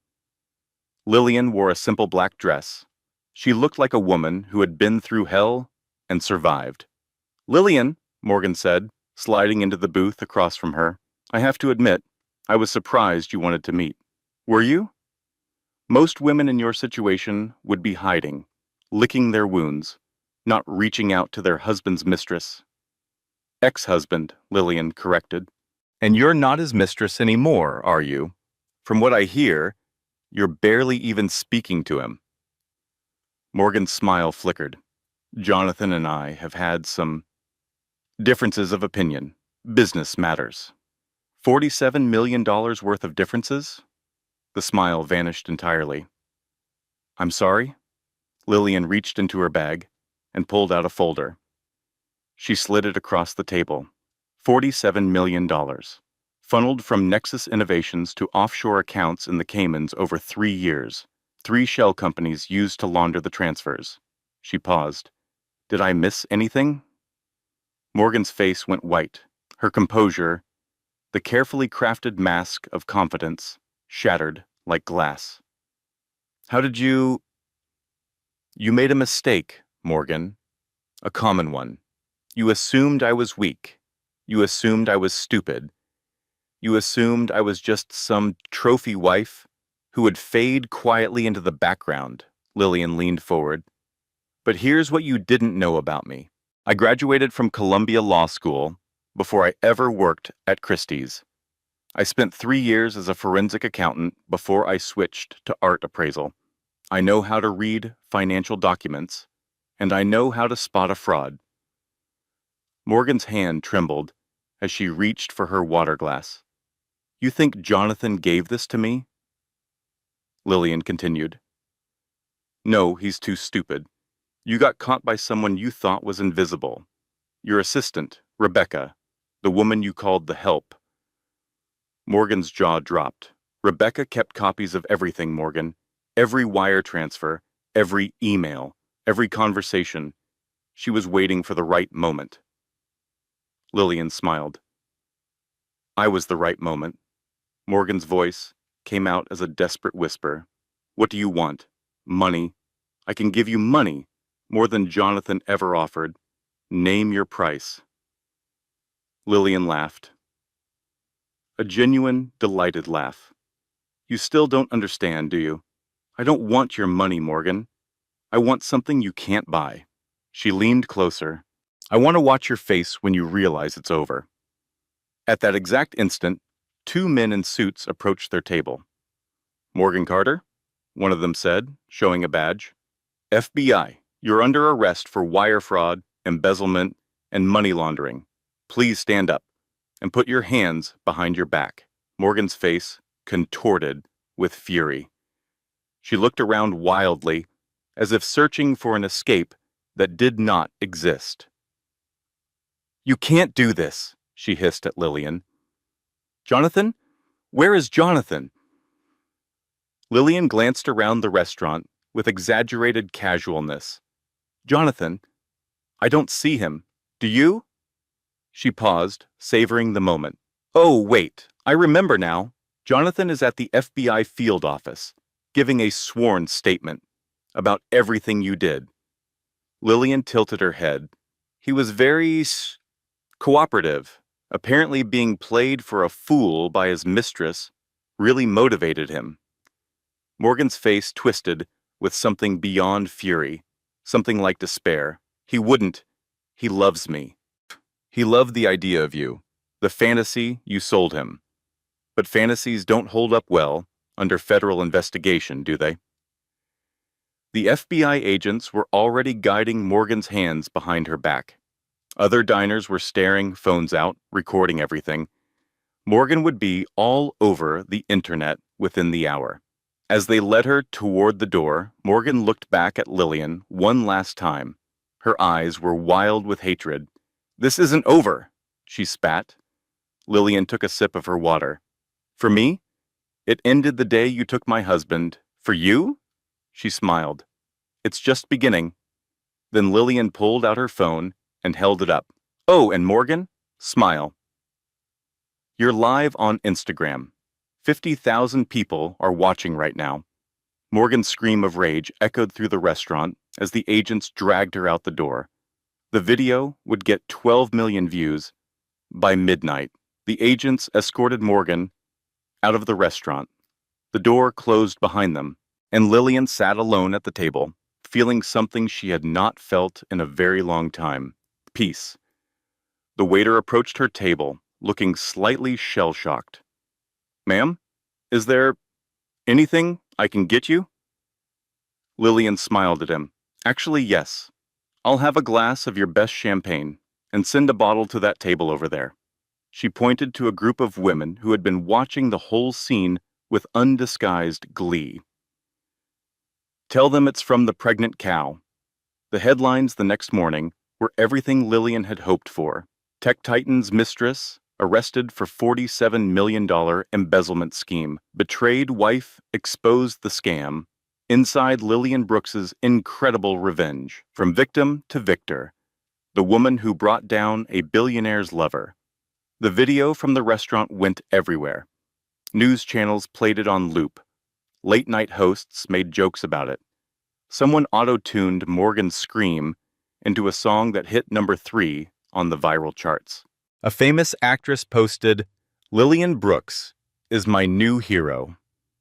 Lillian wore a simple black dress. She looked like a woman who had been through hell and survived. Lillian, Morgan said, sliding into the booth across from her, I have to admit, I was surprised you wanted to meet. Were you? Most women in your situation would be hiding, licking their wounds, not reaching out to their husband's mistress. Ex-husband, Lillian corrected. And you're not his mistress anymore, are you? From what I hear, you're barely even speaking to him. Morgan's smile flickered. Jonathan and I have had some differences of opinion. Business matters. $47 million worth of differences? The smile vanished entirely. I'm sorry? Lillian reached into her bag and pulled out a folder. She slid it across the table. $47 million. Funneled from Nexus Innovations to offshore accounts in the Caymans over 3 years. 3 shell companies used to launder the transfers. She paused. Did I miss anything? Morgan's face went white. Her composure, the carefully crafted mask of confidence, shattered like glass. How did you... You made a mistake, Morgan. A common one. You assumed I was weak. You assumed I was stupid. You assumed I was just some trophy wife who would fade quietly into the background. Lillian leaned forward. But here's what you didn't know about me. I graduated from Columbia Law School before I ever worked at Christie's. I spent 3 years as a forensic accountant before I switched to art appraisal. I know how to read financial documents, and I know how to spot a fraud. Morgan's hand trembled as she reached for her water glass. You think Jonathan gave this to me? Lillian continued. No, he's too stupid. You got caught by someone you thought was invisible. Your assistant, Rebecca, the woman you called the help. Morgan's jaw dropped. Rebecca kept copies of everything, Morgan. Every wire transfer, every email, every conversation. She was waiting for the right moment. Lillian smiled. I was the right moment. Morgan's voice came out as a desperate whisper. What do you want? Money. I can give you money, more than Jonathan ever offered. Name your price. Lillian laughed. A genuine, delighted laugh. You still don't understand, do you? I don't want your money, Morgan. I want something you can't buy. She leaned closer. I want to watch your face when you realize it's over. At that exact instant, two men in suits approached their table. Morgan Carter, one of them said, showing a badge. FBI, you're under arrest for wire fraud, embezzlement, and money laundering. Please stand up and put your hands behind your back. Morgan's face contorted with fury. She looked around wildly, as if searching for an escape that did not exist. You can't do this, she hissed at Lillian. Jonathan? Where is Jonathan? Lillian glanced around the restaurant with exaggerated casualness. Jonathan? I don't see him. Do you? She paused, savoring the moment. Oh, wait, I remember now. Jonathan is at the FBI field office, giving a sworn statement about everything you did. Lillian tilted her head. He was very cooperative. Apparently being played for a fool by his mistress really motivated him. Morgan's face twisted with something beyond fury, something like despair. He wouldn't. He loves me. He loved the idea of you, the fantasy you sold him. But fantasies don't hold up well under federal investigation, do they? The FBI agents were already guiding Morgan's hands behind her back. Other diners were staring, phones out, recording everything. Morgan would be all over the internet within the hour. As they led her toward the door, Morgan looked back at Lillian one last time. Her eyes were wild with hatred. This isn't over, she spat. Lillian took a sip of her water. For me? It ended the day you took my husband. For you? She smiled. It's just beginning. Then Lillian pulled out her phone and held it up. Oh, and Morgan? Smile. You're live on Instagram. 50,000 people are watching right now. Morgan's scream of rage echoed through the restaurant as the agents dragged her out the door. The video would get 12 million views. By midnight, the agents escorted Morgan out of the restaurant. The door closed behind them, and Lillian sat alone at the table, feeling something she had not felt in a very long time. Peace. The waiter approached her table, looking slightly shell-shocked. Ma'am, is there anything I can get you? Lillian smiled at him. Actually, yes. I'll have a glass of your best champagne and send a bottle to that table over there. She pointed to a group of women who had been watching the whole scene with undisguised glee. Tell them it's from the pregnant cow. The headlines the next morning were everything Lillian had hoped for. Tech Titan's Mistress, arrested for $47 million embezzlement scheme. Betrayed wife exposed the scam. Inside Lillian Brooks's incredible revenge. From victim to victor. The woman who brought down a billionaire's lover. The video from the restaurant went everywhere. News channels played it on loop. Late-night hosts made jokes about it. Someone auto-tuned Morgan's scream into a song that hit number 3 on the viral charts. A famous actress posted, Lillian Brooks is my new hero.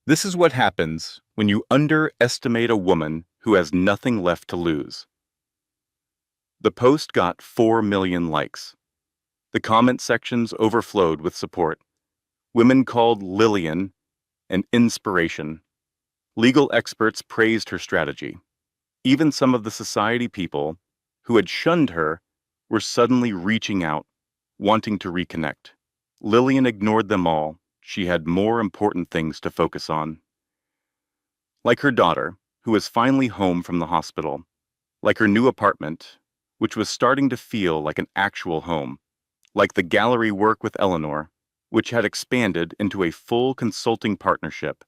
This is what happens when you underestimate a woman who has nothing left to lose. The post got 4 million likes. The comment sections overflowed with support. Women called Lillian an inspiration. Legal experts praised her strategy. Even some of the society people who had shunned her were suddenly reaching out, wanting to reconnect. Lillian ignored them all. She had more important things to focus on. Like her daughter, who was finally home from the hospital. Like her new apartment, which was starting to feel like an actual home. Like the gallery work with Eleanor, which had expanded into a full consulting partnership.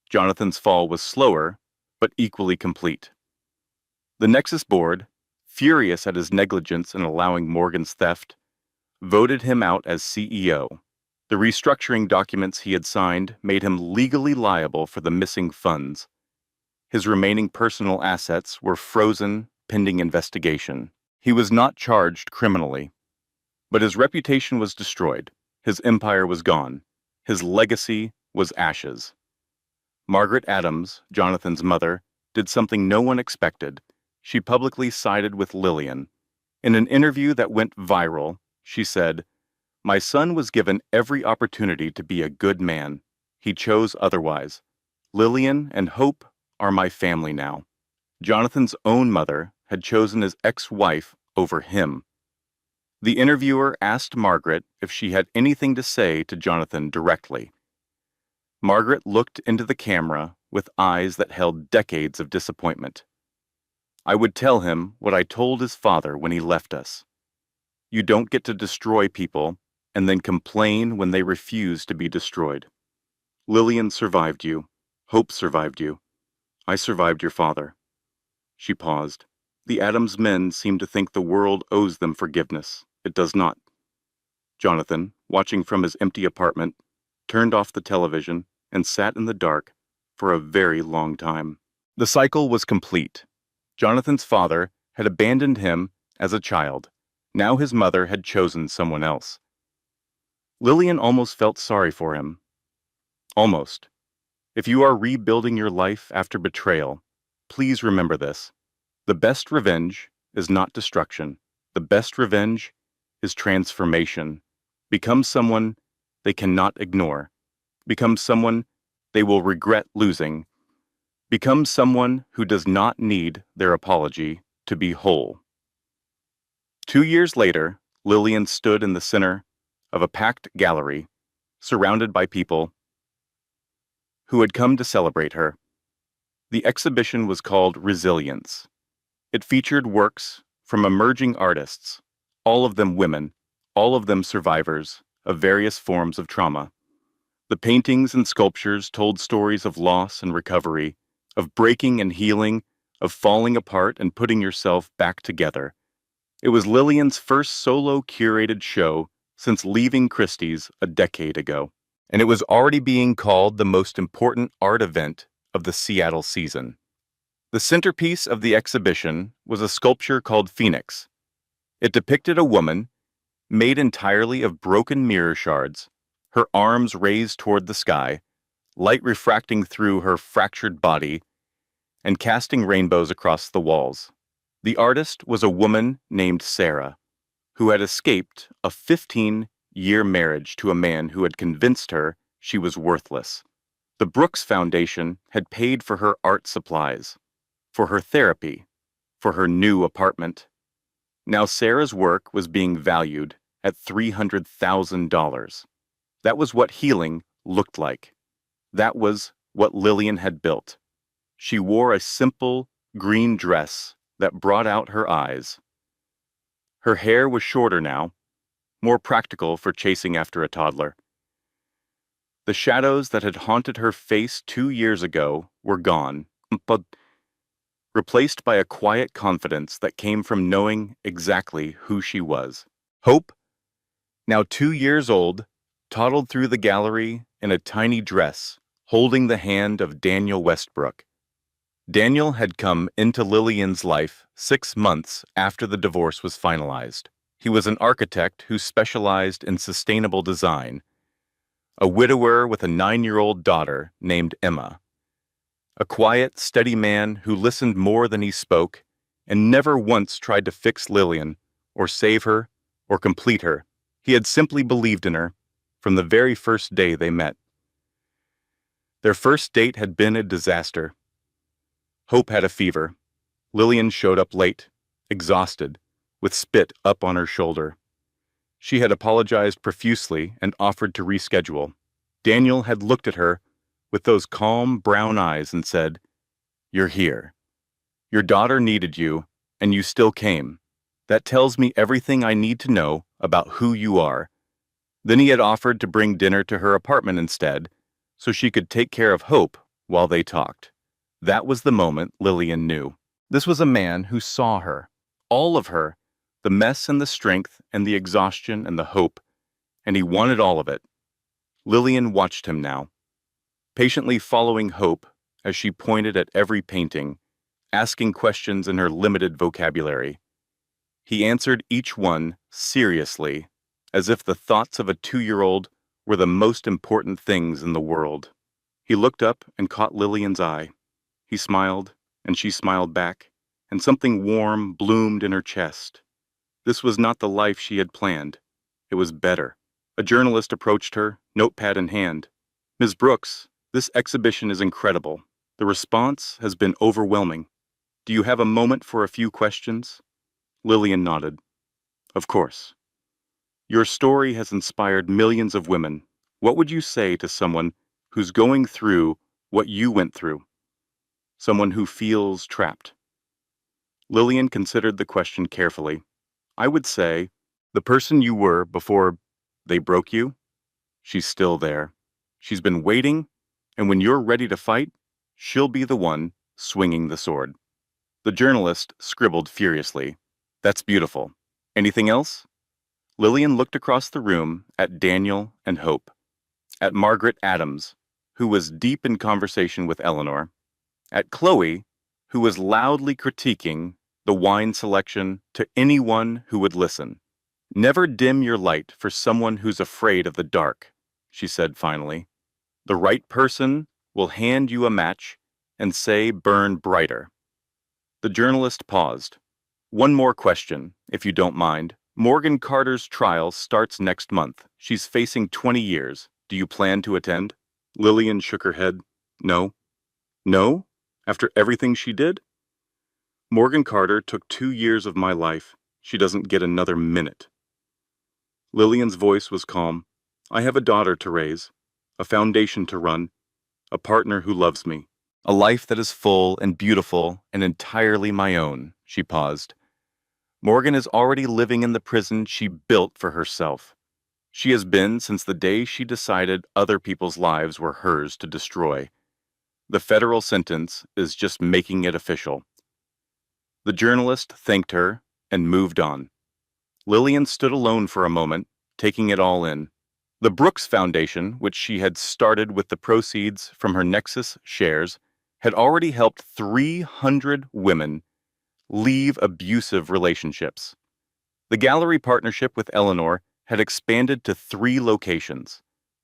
Jonathan's fall was slower, but equally complete. The Nexus board, furious at his negligence in allowing Morgan's theft, voted him out as CEO. The restructuring documents he had signed made him legally liable for the missing funds. His remaining personal assets were frozen pending investigation. He was not charged criminally, but his reputation was destroyed. His empire was gone. His legacy was ashes. Margaret Adams, Jonathan's mother, did something no one expected. She publicly sided with Lillian. In an interview that went viral, she said, "My son was given every opportunity to be a good man. He chose otherwise. Lillian and Hope are my family now." Jonathan's own mother had chosen his ex-wife over him. The interviewer asked Margaret if she had anything to say to Jonathan directly. Margaret looked into the camera with eyes that held decades of disappointment. "I would tell him what I told his father when he left us. You don't get to destroy people and then complain when they refuse to be destroyed. Lillian survived you. Hope survived you. I survived your father." She paused. The Adams men seem to think the world owes them forgiveness. It does not. Jonathan, watching from his empty apartment, turned off the television and sat in the dark for a very long time. The cycle was complete. Jonathan's father had abandoned him as a child. Now his mother had chosen someone else. Lillian almost felt sorry for him. Almost. If you are rebuilding your life after betrayal, please remember this. The best revenge is not destruction. The best revenge is transformation. Become someone they cannot ignore. Become someone they will regret losing. Become someone who does not need their apology to be whole. 2 years later, Lillian stood in the center of a packed gallery, surrounded by people who had come to celebrate her. The exhibition was called Resilience. It featured works from emerging artists, all of them women, all of them survivors of various forms of trauma. The paintings and sculptures told stories of loss and recovery, of breaking and healing, of falling apart and putting yourself back together. It was Lillian's first solo curated show since leaving Christie's a decade ago, and it was already being called the most important art event of the Seattle season. The centerpiece of the exhibition was a sculpture called Phoenix. It depicted a woman, made entirely of broken mirror shards, her arms raised toward the sky, light refracting through her fractured body, and casting rainbows across the walls. The artist was a woman named Sarah, who had escaped a 15-year marriage to a man who had convinced her she was worthless. The Brooks Foundation had paid for her art supplies, for her therapy, for her new apartment. Now Sarah's work was being valued at $300,000. That was what healing looked like. That was what Lillian had built. She wore a simple green dress that brought out her eyes. Her hair was shorter now, more practical for chasing after a toddler. The shadows that had haunted her face 2 years ago were gone, but replaced by a quiet confidence that came from knowing exactly who she was. Hope, now 2 years old, toddled through the gallery in a tiny dress, holding the hand of Daniel Westbrook. Daniel had come into Lillian's life 6 months after the divorce was finalized. He was an architect who specialized in sustainable design, a widower with a 9-year-old daughter named Emma. A quiet, steady man who listened more than he spoke and never once tried to fix Lillian or save her or complete her. He had simply believed in her from the very first day they met. Their first date had been a disaster. Hope had a fever. Lillian showed up late, exhausted, with spit up on her shoulder. She had apologized profusely and offered to reschedule. Daniel had looked at her with those calm brown eyes and said, "You're here. Your daughter needed you, and you still came. That tells me everything I need to know about who you are." Then he had offered to bring dinner to her apartment instead, so she could take care of Hope while they talked. That was the moment Lillian knew. This was a man who saw her, all of her, the mess and the strength and the exhaustion and the hope, and he wanted all of it. Lillian watched him now, patiently following Hope as she pointed at every painting, asking questions in her limited vocabulary. He answered each one seriously, as if the thoughts of a 2-year-old were the most important things in the world. He looked up and caught Lillian's eye. He smiled, and she smiled back, and something warm bloomed in her chest. This was not the life she had planned. It was better. A journalist approached her, notepad in hand. "Ms. Brooks, this exhibition is incredible. The response has been overwhelming. Do you have a moment for a few questions?" Lillian nodded. "Of course. Your story has inspired millions of women. What would you say to someone who's going through what you went through? Someone who feels trapped?" Lillian considered the question carefully. "I would say, the person you were before they broke you, she's still there. She's been waiting, and when you're ready to fight, she'll be the one swinging the sword." The journalist scribbled furiously. "That's beautiful. Anything else?" Lillian looked across the room at Daniel and Hope, at Margaret Adams, who was deep in conversation with Eleanor, at Chloe, who was loudly critiquing the wine selection to anyone who would listen. "Never dim your light for someone who's afraid of the dark," she said finally. "The right person will hand you a match and say burn brighter." The journalist paused. "One more question, if you don't mind. Morgan Carter's trial starts next month. She's facing 20 years. Do you plan to attend?" Lillian shook her head. "No." "No? After everything she did?" "Morgan Carter took 2 years of my life. She doesn't get another minute." Lillian's voice was calm. "I have a daughter to raise, a foundation to run, a partner who loves me. A life that is full and beautiful and entirely my own." She paused. "Morgan is already living in the prison she built for herself. She has been since the day she decided other people's lives were hers to destroy. The federal sentence is just making it official." The journalist thanked her and moved on. Lillian stood alone for a moment, taking it all in. The Brooks Foundation, which she had started with the proceeds from her Nexus shares, had already helped 300 women leave abusive relationships. The gallery partnership with Eleanor had expanded to 3 locations.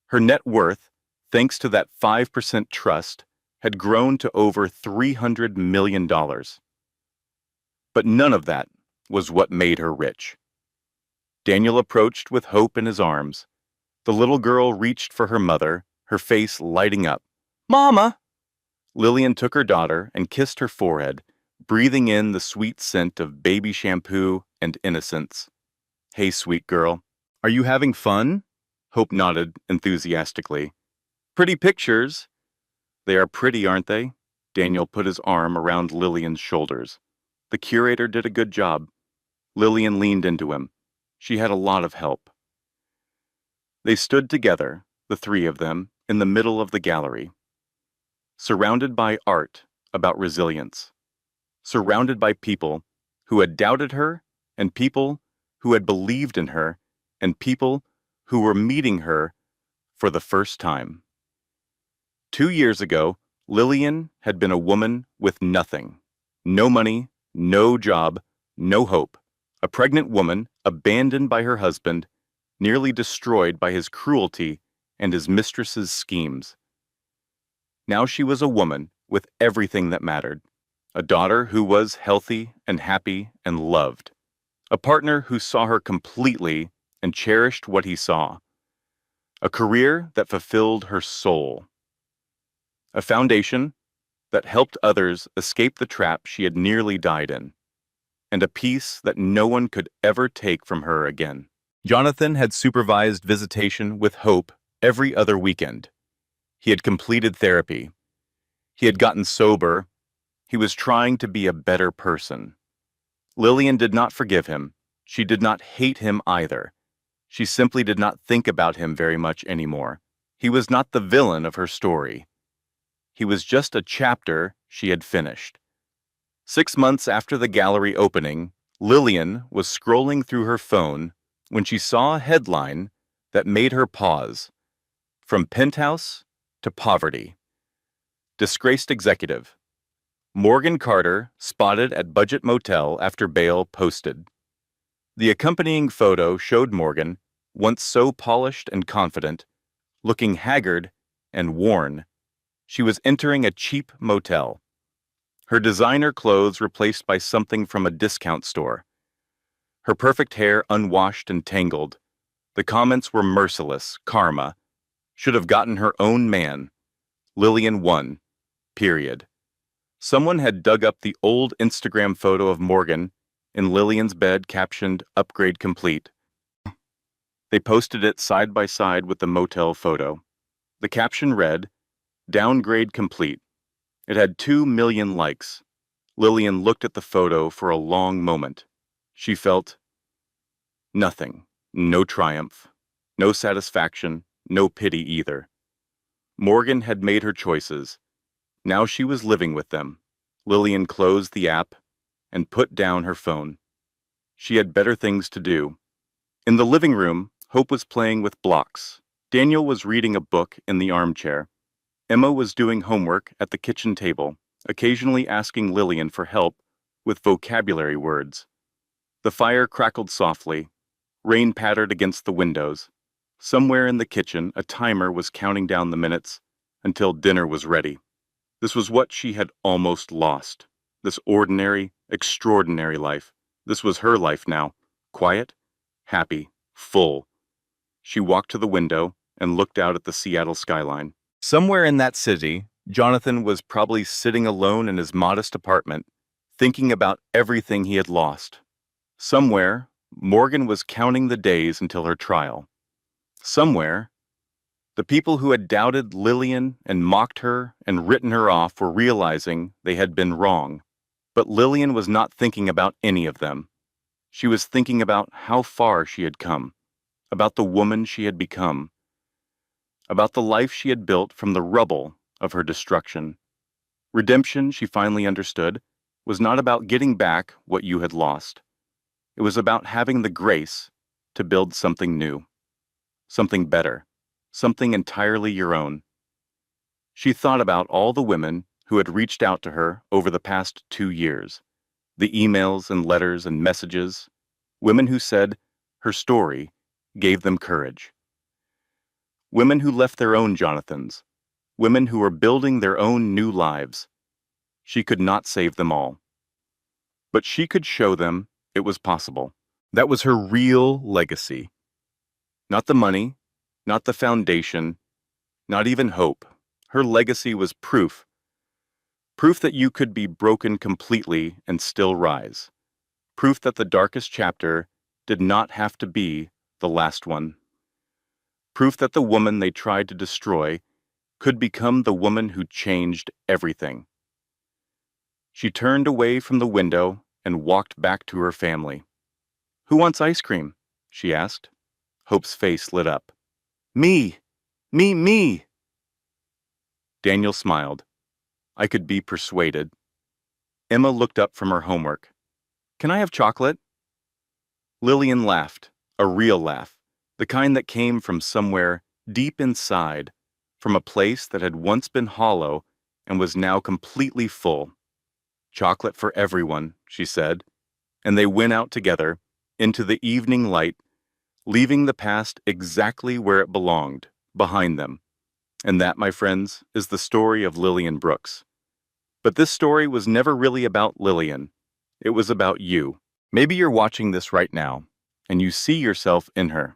Her net worth, thanks to that 5% trust, had grown to over $300 million. But none of that was what made her rich. Daniel approached with Hope in his arms. The little girl reached for her mother, her face lighting up. "Mama!" Lillian took her daughter and kissed her forehead, breathing in the sweet scent of baby shampoo and innocence. "Hey, sweet girl. Are you having fun?" Hope nodded enthusiastically. "Pretty pictures." "They are pretty, aren't they?" Daniel put his arm around Lillian's shoulders. "The curator did a good job." Lillian leaned into him. She had a lot of help. They stood together, the 3 of them, in the middle of the gallery, surrounded by art about resilience, surrounded by people who had doubted her and people who had believed in her and people who were meeting her for the first time. 2 years ago, Lillian had been a woman with nothing. No money, no job, no hope. A pregnant woman abandoned by her husband, nearly destroyed by his cruelty and his mistress's schemes. Now she was a woman with everything that mattered, a daughter who was healthy and happy and loved, a partner who saw her completely and cherished what he saw, a career that fulfilled her soul, a foundation that helped others escape the trap she had nearly died in, and a peace that no one could ever take from her again. Jonathan had supervised visitation with Hope every other weekend. He had completed therapy. He had gotten sober. He was trying to be a better person. Lillian did not forgive him. She did not hate him either. She simply did not think about him very much anymore. He was not the villain of her story. He was just a chapter she had finished. 6 months after the gallery opening, Lillian was scrolling through her phone when she saw a headline that made her pause. From penthouse to poverty. Disgraced executive. Morgan Carter spotted at budget motel after bail posted. The accompanying photo showed Morgan, once so polished and confident, looking haggard and worn. She was entering a cheap motel. Her designer clothes replaced by something from a discount store. Her perfect hair unwashed and tangled. The comments were merciless, karma. Should have gotten her own man. Lillian won. Period. Someone had dug up the old Instagram photo of Morgan in Lillian's bed captioned "Upgrade Complete." They posted it side by side with the motel photo. The caption read, "Downgrade Complete." It had 2 million likes. Lillian looked at the photo for a long moment. She felt nothing, no triumph, no satisfaction, no pity either. Morgan had made her choices. Now she was living with them. Lillian closed the app and put down her phone. She had better things to do. In the living room, Hope was playing with blocks. Daniel was reading a book in the armchair. Emma was doing homework at the kitchen table, occasionally asking Lillian for help with vocabulary words. The fire crackled softly. Rain pattered against the windows. Somewhere in the kitchen, a timer was counting down the minutes until dinner was ready. This was what she had almost lost. This ordinary, extraordinary life. This was her life now. Quiet, happy, full. She walked to the window and looked out at the Seattle skyline. Somewhere in that city, Jonathan was probably sitting alone in his modest apartment, thinking about everything he had lost. Somewhere, Morgan was counting the days until her trial. Somewhere, the people who had doubted Lillian and mocked her and written her off were realizing they had been wrong. But Lillian was not thinking about any of them. She was thinking about how far she had come, about the woman she had become, about the life she had built from the rubble of her destruction. Redemption, she finally understood, was not about getting back what you had lost. It was about having the grace to build something new, something better, something entirely your own. She thought about all the women who had reached out to her over the past 2 years, the emails and letters and messages, women who said her story gave them courage. Women who left their own Jonathans, women who were building their own new lives. She could not save them all. But she could show them it was possible. That was her real legacy. Not the money, not the foundation, not even hope. Her legacy was proof. Proof that you could be broken completely and still rise. Proof that the darkest chapter did not have to be the last one. Proof that the woman they tried to destroy could become the woman who changed everything. She turned away from the window and walked back to her family. "Who wants ice cream?" she asked. Hope's face lit up. "Me! Me! Daniel smiled. "I could be persuaded." Emma looked up from her homework. "Can I have chocolate?" Lillian laughed, a real laugh, the kind that came from somewhere deep inside, from a place that had once been hollow and was now completely full. "Chocolate for everyone," she said, and they went out together into the evening light, leaving the past exactly where it belonged, behind them. And that, my friends, is the story of Lillian Brooks. But this story was never really about Lillian. It was about you. Maybe you're watching this right now, and you see yourself in her.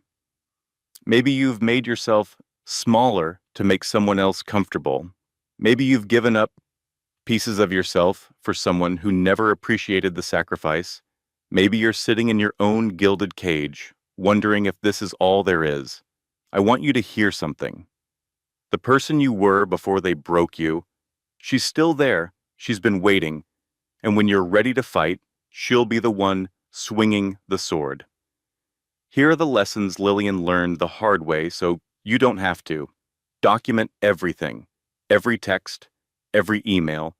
Maybe you've made yourself smaller to make someone else comfortable. Maybe you've given up pieces of yourself for someone who never appreciated the sacrifice. Maybe you're sitting in your own gilded cage, wondering if this is all there is. I want you to hear something. The person you were before they broke you, she's still there, she's been waiting, and when you're ready to fight, she'll be the one swinging the sword. Here are the lessons Lillian learned the hard way so you don't have to. Document everything, every text, every email,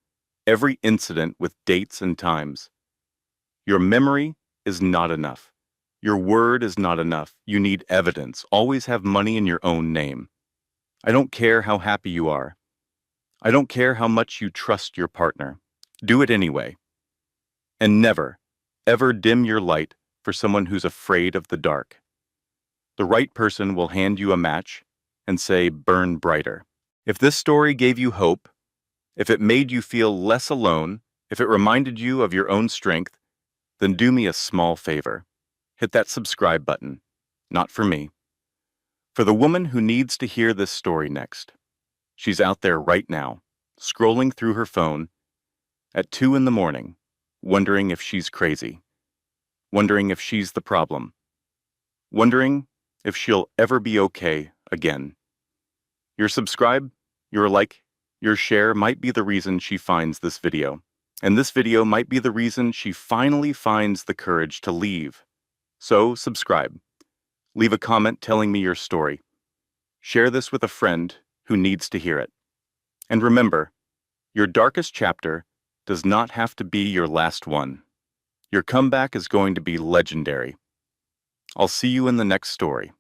every incident with dates and times. Your memory is not enough. Your word is not enough. You need evidence. Always have money in your own name. I don't care how happy you are. I don't care how much you trust your partner. Do it anyway. And never, ever dim your light for someone who's afraid of the dark. The right person will hand you a match and say, burn brighter. If this story gave you hope, if it made you feel less alone, if it reminded you of your own strength, then do me a small favor. Hit that subscribe button. Not for me. For the woman who needs to hear this story next. She's out there right now, scrolling through her phone at 2 in the morning, wondering if she's crazy, wondering if she's the problem, wondering if she'll ever be okay again. Your subscribe, your like, your share might be the reason she finds this video. And this video might be the reason she finally finds the courage to leave. So, subscribe. Leave a comment telling me your story. Share this with a friend who needs to hear it. And remember, your darkest chapter does not have to be your last one. Your comeback is going to be legendary. I'll see you in the next story.